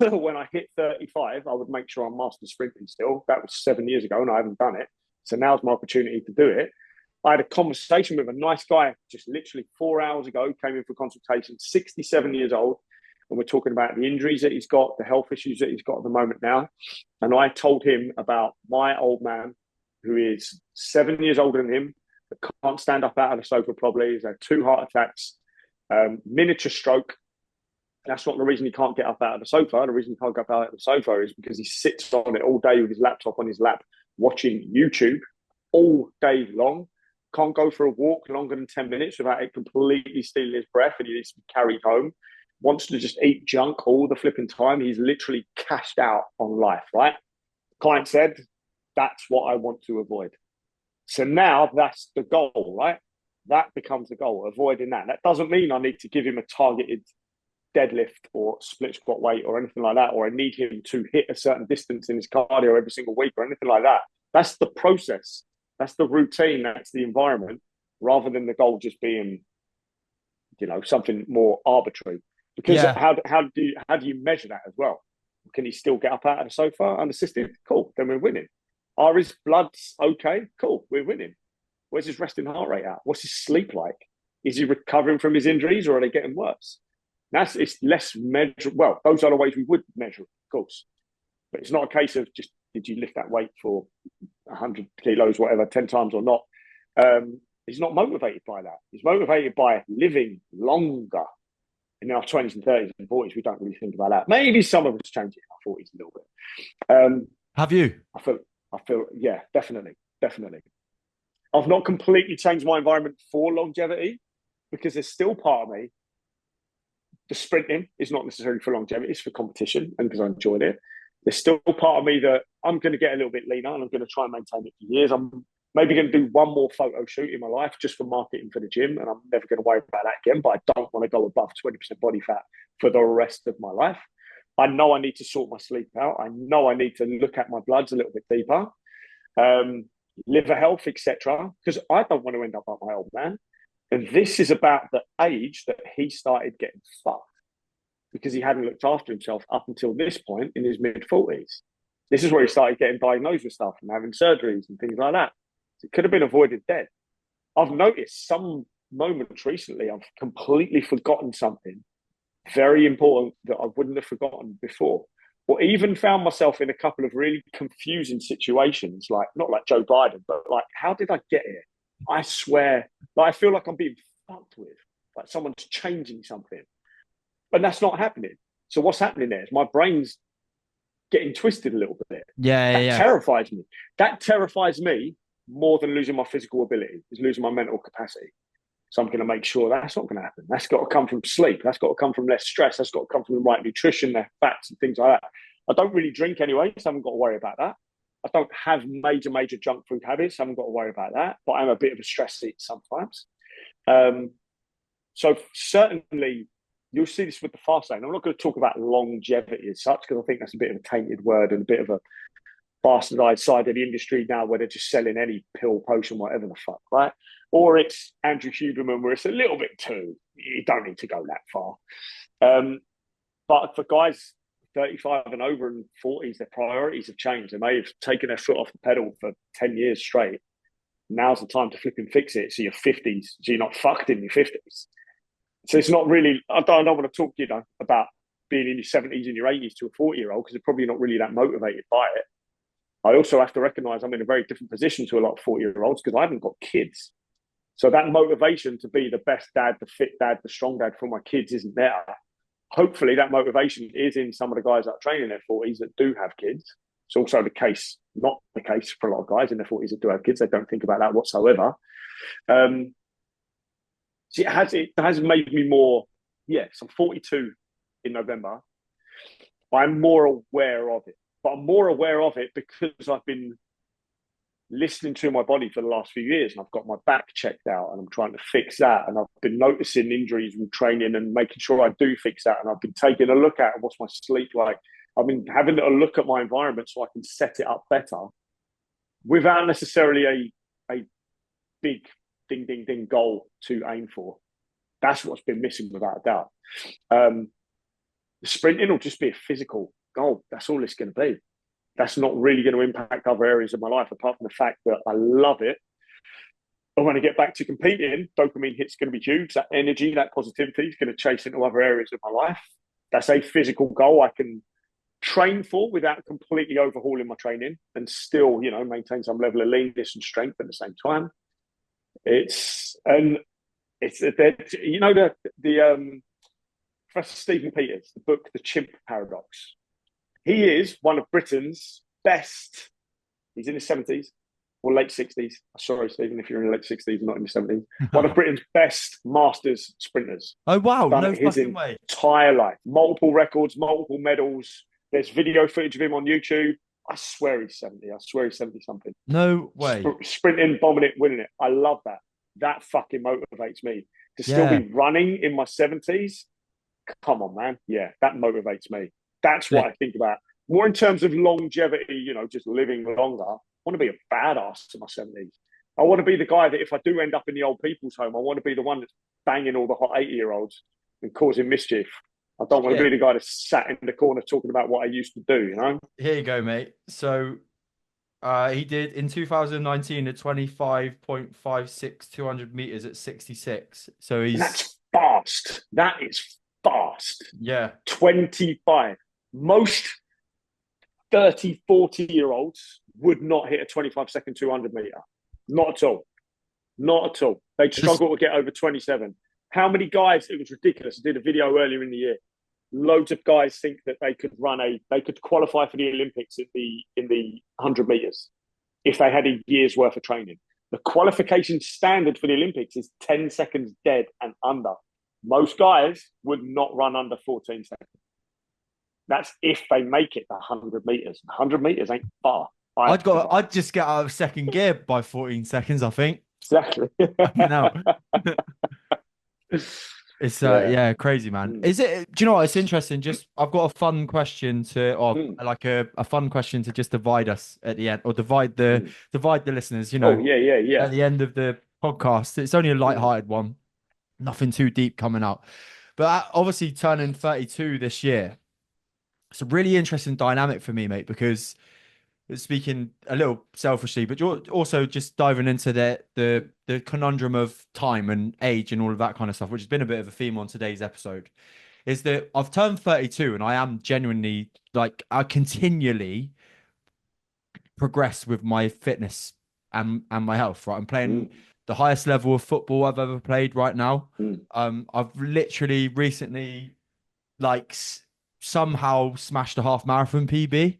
when I hit 35, I would make sure I'm master sprinting still. That was 7 years ago and I haven't done it. So now's my opportunity to do it. I had a conversation with a nice guy just literally 4 hours ago, came in for consultation, 67 years old. And we're talking about the injuries that he's got, the health issues that he's got at the moment now. And I told him about my old man, who is 7 years older than him, that can't stand up out of the sofa probably. He's had 2 heart attacks, miniature stroke. That's not the reason he can't get up out of the sofa. The reason he can't get up out of the sofa is because he sits on it all day with his laptop on his lap, watching YouTube all day long. Can't go for a walk longer than 10 minutes without it completely stealing his breath, and he needs to be carried home. Wants to just eat junk all the flipping time. He's literally cashed out on life, right? Client said, that's what I want to avoid. So now that's the goal, right? That becomes the goal, avoiding that. That doesn't mean I need to give him a targeted deadlift or split squat weight or anything like that, or I need him to hit a certain distance in his cardio every single week or anything like that. That's the process. That's the routine. That's the environment, rather than the goal just being, something more arbitrary. Because how do you measure that as well? Can he still get up out of the sofa unassisted? Cool, then we're winning. Are his bloods okay? Cool, we're winning. Where's his resting heart rate at? What's his sleep like? Is he recovering from his injuries, or are they getting worse? It's less measure. Well, those are the ways we would measure, of course. But it's not a case of just, did you lift that weight for 100 kilos, whatever, 10 times or not? He's not motivated by that. He's motivated by living longer. In our 20s and 30s and 40s, we don't really think about that. Maybe some of us change it in our 40s a little bit. Have you? I feel, yeah, definitely. I've not completely changed my environment for longevity, because there's still part of me. The sprinting is not necessarily for longevity, it's for competition and because I enjoyed it. There's still part of me that I'm going to get a little bit leaner and I'm going to try and maintain it for years. I'm maybe going to do one more photo shoot in my life just for marketing for the gym, and I'm never going to worry about that again, but I don't want to go above 20% body fat for the rest of my life. I know I need to sort my sleep out. I know I need to look at my bloods a little bit deeper, liver health, etc., because I don't want to end up like my old man. And this is about the age that he started getting fucked, because he hadn't looked after himself up until this point in his mid-40s. This is where he started getting diagnosed with stuff and having surgeries and things like that. It could have been avoided then. I've noticed some moments recently I've completely forgotten something very important that I wouldn't have forgotten before, or even found myself in a couple of really confusing situations, like not like Joe Biden, but like, how did I get here? I swear, I feel like I'm being fucked with, like someone's changing something, but that's not happening. So what's happening there is my brain's getting twisted a little bit. That terrifies me. That terrifies me more than losing my physical ability, is losing my mental capacity. So I'm going to make sure that's not going to happen. That's got to come from sleep. That's got to come from less stress. That's got to come from the right nutrition, the fats and things like that. I don't really drink anyway, so I haven't got to worry about that. I don't have major junk food habits. So I haven't got to worry about that. But I'm a bit of a stress eater sometimes. So certainly you'll see this with the fast lane. I'm not going to talk about longevity as such, because I think that's a bit of a tainted word and a bit of a bastardized side of the industry now, where they're just selling any pill, potion, whatever the fuck, right? Or it's Andrew Huberman, where it's a little bit too, you don't need to go that far. But for guys 35 and over and 40s, their priorities have changed. They may have taken their foot off the pedal for 10 years straight. Now's the time to flip and fix it. So you're 50s, so you're not fucked in your 50s. So it's not really, I don't want to talk, about being in your 70s and your 80s to a 40-year-old, because they're probably not really that motivated by it. I also have to recognize I'm in a very different position to a lot of 40-year-olds, because I haven't got kids. So that motivation to be the best dad, the fit dad, the strong dad for my kids isn't there. Hopefully that motivation is in some of the guys that are training in their 40s that do have kids. It's also the case, not the case for a lot of guys in their 40s that do have kids. They don't think about that whatsoever. So it has made me more, yes, I'm 42 in November. I'm more aware of it, but I'm more aware of it because I've been listening to my body for the last few years, and I've got my back checked out and I'm trying to fix that. And I've been noticing injuries and training and making sure I do fix that. And I've been taking a look at what's my sleep like. I've been having a look at my environment so I can set it up better without necessarily a big ding goal to aim for. That's what's been missing without a doubt. The sprinting will just be a physical goal. That's all it's going to be. That's not really going to impact other areas of my life, apart from the fact that I love it. But when I get back to competing, dopamine hit's going to be huge. That energy, that positivity is going to chase into other areas of my life. That's a physical goal I can train for without completely overhauling my training and still, maintain some level of leanness and strength at the same time. It's and it's the Professor Stephen Peters, the book The Chimp Paradox. He is one of Britain's best. He's in his 70s or late 60s. Sorry, Stephen, if you're in the late 60s, not in your 70s. One of Britain's best masters sprinters. Oh wow, Done no it his fucking way. entire life. Multiple records, multiple medals. There's video footage of him on YouTube. I swear he's 70. I swear he's 70 something. No way. Sprinting, bombing it, winning it. I love that. That fucking motivates me. To still Yeah. be running in my 70s, come on, man. Yeah, that motivates me. That's what I think about. More in terms of longevity, just living longer. I want to be a badass in my 70s. I want to be the guy that if I do end up in the old people's home, I want to be the one that's banging all the hot 80-year-olds and causing mischief. I don't want to be the guy that's sat in the corner talking about what I used to do. Here you go, mate. So he did in 2019 at 25.56 200 meters at 66. So and that's fast. That is fast. Yeah. 25. Most 30, 40-year-olds would not hit a 25-second 200 meter. Not at all. Not at all. They'd struggle to get over 27. How many guys? It was ridiculous. I did a video earlier in the year. Loads of guys think that they could qualify for the Olympics in the 100 meters if they had a year's worth of training. The qualification standard for the Olympics is 10 seconds dead and under. Most guys would not run under 14 seconds. That's if they make it the 100 meters. 100 meters ain't far. I'd just get out of second gear by 14 seconds, I think. Exactly. No. It's crazy, man. Do you know what? It's interesting. Just I've got a fun question like a fun question to just divide us at the end, or divide the listeners, yeah. At the end of the podcast. It's only a light-hearted one. Nothing too deep coming out. But obviously turning 32 this year. It's a really interesting dynamic for me, mate, because speaking a little selfishly, but you're also just diving into the conundrum of time and age and all of that kind of stuff, which has been a bit of a theme on today's episode, is that I've turned 32 and I am genuinely I continually progress with my fitness and my health, right? I'm playing the highest level of football I've ever played right now. I've literally recently somehow smashed a half marathon PB.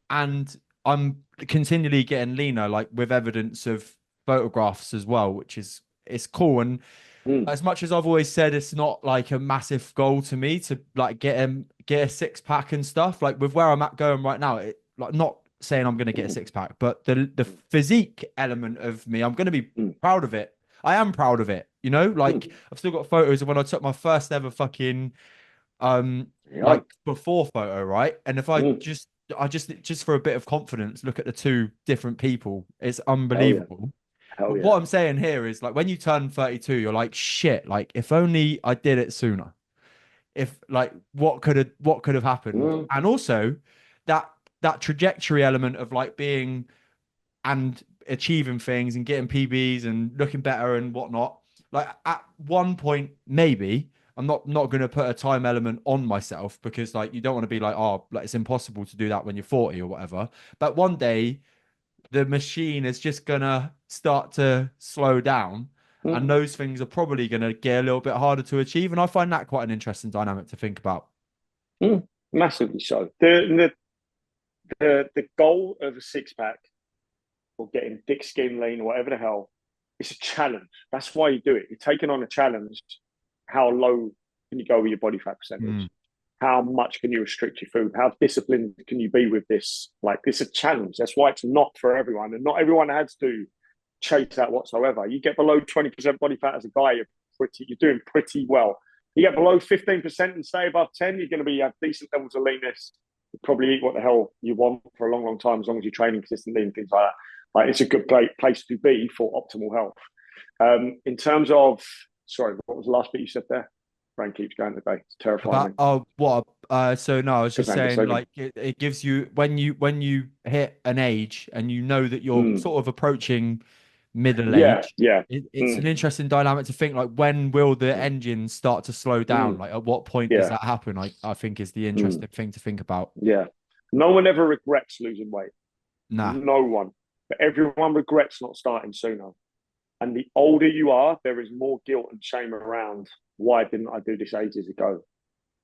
And I'm continually getting leaner, with evidence of photographs as well, which is it's cool. And as much as I've always said, it's not like a massive goal to me to get a six pack and stuff. With where I'm at going right now, not saying I'm going to get a six pack, but the physique element of me, I'm going to be proud of it. I am proud of it. I've still got photos of when I took my first ever fucking before photo, right? And if I just for a bit of confidence, look at the two different people. It's unbelievable. But what I'm saying here is when you turn 32, you're like, shit, if only I did it sooner. If what could have happened? And also that trajectory element of being and achieving things and getting PBs and looking better and whatnot. At one point, maybe I'm not going to put a time element on myself because you don't want to be it's impossible to do that when you're 40 or whatever. But one day the machine is just going to start to slow down and those things are probably going to get a little bit harder to achieve. And I find that quite an interesting dynamic to think about. Massively so. The goal of a six pack or getting thick skin, lean, or whatever the hell, it's a challenge. That's why you do it. You're taking on a challenge. How low can you go with your body fat percentage? How much can you restrict your food? How disciplined can you be with this? It's a challenge. That's why it's not for everyone. And not everyone has to chase that whatsoever. You get below 20% body fat as a guy, you're doing pretty well. You get below 15% and stay above 10, you're going to have decent levels of leanness. You probably eat what the hell you want for a long, long time, as long as you're training consistently and things like that. It's a good place to be for optimal health. In terms of, sorry, what was the last bit you said there? Brain keeps going today. It's terrifying. So no, I was just saying, it gives you when you hit an age and you know that you're sort of approaching middle Yeah, age. yeah. It's an Mm, interesting dynamic to think like when will the mm, engines start to slow down? mm, Like at what point does yeah, that happen? I think is the mm, interesting thing to think about. yeah. No one ever regrets losing weight. Nah. No one. But everyone regrets not starting sooner. And the older you are, there is more guilt and shame around. Why didn't I do this ages ago?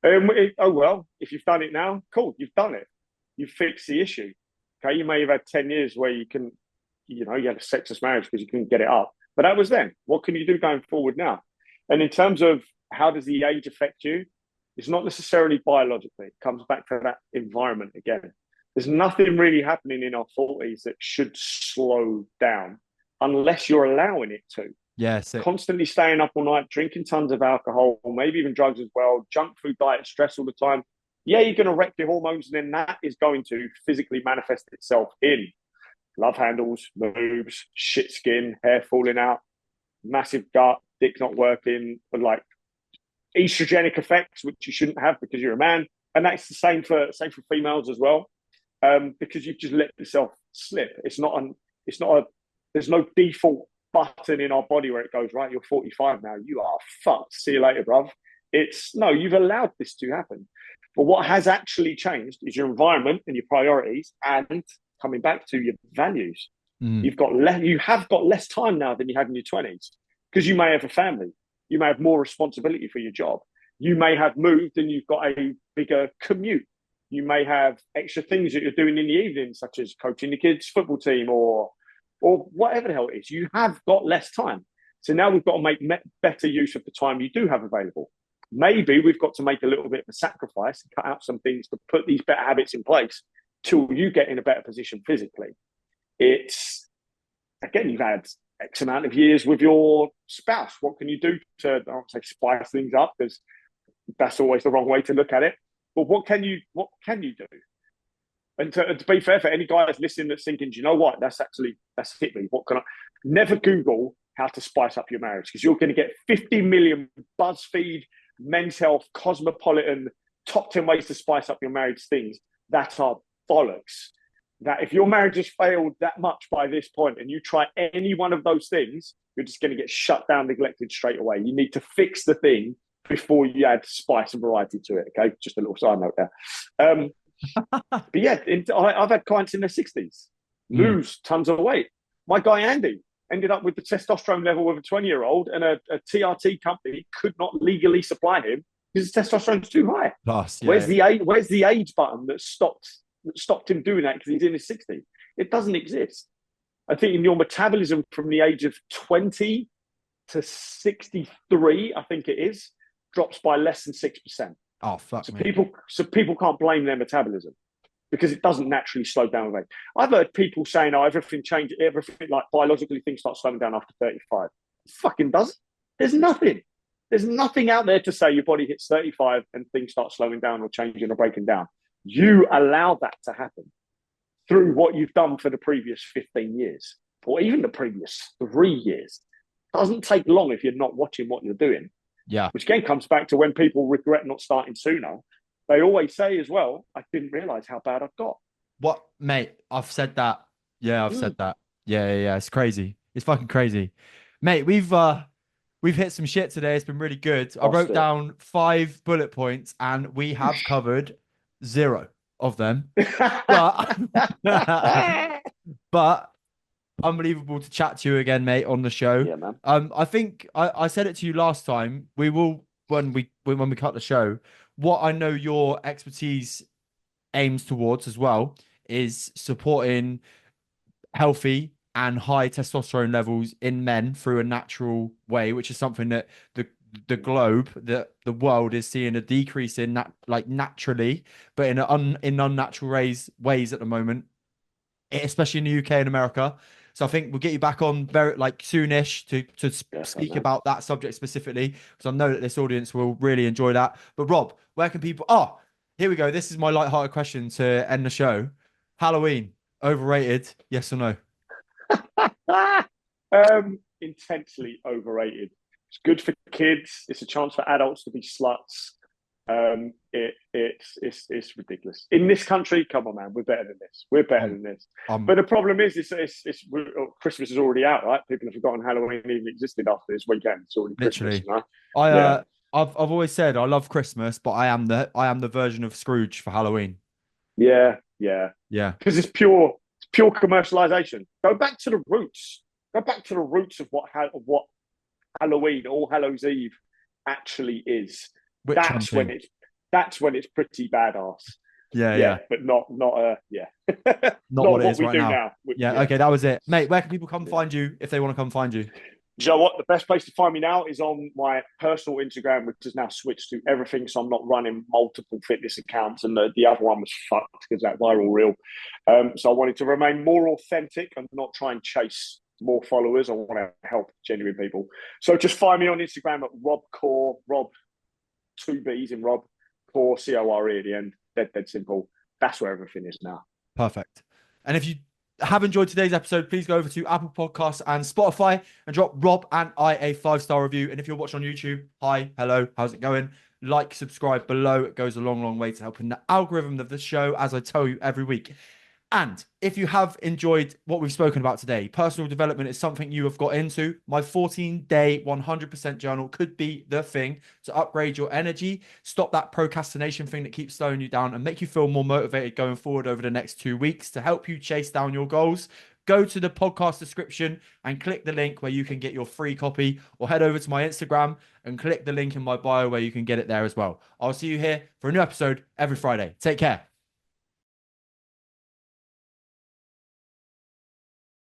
Oh well, if you've done it now, cool, you've done it. You've fixed the issue. Okay, you may have had 10 years where you had a sexless marriage because you couldn't get it up. But that was then. What can you do going forward now? And in terms of how does the age affect you, it's not necessarily biologically. It comes back to that environment again. There's nothing really happening in our 40s that should slow down unless you're allowing it to. Yeah, sick. Constantly staying up all night, drinking tons of alcohol, maybe even drugs as well, junk food diet, stress all the time. Yeah, you're going to wreck your hormones, and then that is going to physically manifest itself in love handles, moves, shit skin, hair falling out, massive gut, dick not working, but like estrogenic effects, which you shouldn't have because you're a man. And that's the same for females as well, because you've just let yourself slip. It's not a. There's no default button in our body where it goes right. You're 45 now. You are fucked. See you later, bruv. It's no. You've allowed this to happen. But what has actually changed is your environment and your priorities, and coming back to your values. Mm. You have got less time now than you had in your 20s because you may have a family. You may have more responsibility for your job. You may have moved and you've got a bigger commute. You may have extra things that you're doing in the evening, such as coaching the kids' football team or whatever the hell it is. You have got less time. So now we've got to make better use of the time you do have available. Maybe we've got to make a little bit of a sacrifice and cut out some things to put these better habits in place till you get in a better position physically. It's, again, you've had X amount of years with your spouse. What can you do to, I don't say spice things up, because that's always the wrong way to look at it. But what can you do? And to be fair, for any guys listening that's thinking, do you know what? That's hit me. What can I? Never Google how to spice up your marriage, because you're going to get 50 million BuzzFeed, Men's Health, Cosmopolitan, top 10 ways to spice up your marriage things. That are bollocks. That if your marriage has failed that much by this point and you try any one of those things, you're just going to get shut down, neglected straight away. You need to fix the thing before you add spice and variety to it. Okay, just a little side note there. But yeah, I've had clients in their 60s Mm. lose tons of weight. My guy Andy ended up with the testosterone level of a 20-year-old, and a TRT company could not legally supply him because his testosterone's too high. Plus, Where's yeah. the age button that stopped him doing that because he's in his 60s? It doesn't exist. I think in your metabolism from the age of 20 to 63, I think it is, drops by less than 6%. Oh, fuck So me. people can't blame their metabolism because it doesn't naturally slow down with age. I've heard people saying, "Oh, everything changes, everything like biologically things start slowing down after 35." It fucking does. There's nothing. There's nothing out there to say your body hits 35 and things start slowing down or changing or breaking down. You allow that to happen through what you've done for the previous 15 years or even the previous 3 years. It doesn't take long if you're not watching what you're doing. Yeah. Which again comes back to when people regret not starting sooner. They always say as well, I didn't realize how bad I've got. What, mate? I've said that. Yeah, I've said that. Yeah. It's crazy. It's fucking crazy, mate. We've hit some shit today. It's been really good. I Lost wrote it. down 5 bullet points, and we have covered 0 of them. But but unbelievable to chat to you again, mate, on the show. Yeah, man. I think I said it to you last time. We will when we cut the show. What I know your expertise aims towards as well is supporting healthy and high testosterone levels in men through a natural way, which is something that the globe, the world is seeing a decrease in that, like naturally, but in unnatural ways at the moment, especially in the UK and America. So I think we'll get you back on very like soonish to Yes, speak man. about that subject specifically, because I know that this audience will really enjoy that. But Rob, where can people? Oh, here we go. This is my light-hearted question to end the show. Halloween, overrated? Yes or no? Intensely overrated. It's good for kids. It's a chance for adults to be sluts. It's ridiculous. In this country, come on, man, we're better than this. We're better Um, than this. um, But the problem is, Christmas is already out, right? People have forgotten Halloween even existed after this weekend. It's already Christmas, literally, you know? I Yeah, I've always said I love Christmas, but I am the version of Scrooge for Halloween. yeah, yeah. Yeah, Because it's pure commercialization. Go back to the roots. Go back to the roots of what Halloween, All Hallows Eve, actually is. witch That's when hunting. it's that's when it's pretty badass. Yeah, Yeah, yeah. but not yeah, Not not what it what is we right do now. now. Yeah, Yeah, okay, that was it, mate. Where can people come yeah. find you if they want to come find you? Do you know what? The best place to find me now is on my personal Instagram, which has now switched to everything. So I'm not running multiple fitness accounts, and the other one was fucked because that viral reel. So I wanted to remain more authentic and not try and chase more followers. I want to help genuine people. So just find me on Instagram at Rob Core, Rob two B's in Rob Core, Core at the end. Dead simple. That's where everything is now. Perfect. And if you have enjoyed today's episode, please go over to Apple Podcasts and Spotify and drop Rob and I a 5-star review. And if you're watching on YouTube, hi, hello, how's it going? Like, subscribe below. It goes a long, long way to helping the algorithm of the show, as I tell you every week. And if you have enjoyed what we've spoken about today, personal development is something you have got into. My 14-day, 100% journal could be the thing to upgrade your energy, stop that procrastination thing that keeps slowing you down, and make you feel more motivated going forward over the next 2 weeks to help you chase down your goals. Go to the podcast description and click the link where you can get your free copy, or head over to my Instagram and click the link in my bio where you can get it there as well. I'll see you here for a new episode every Friday. Take care.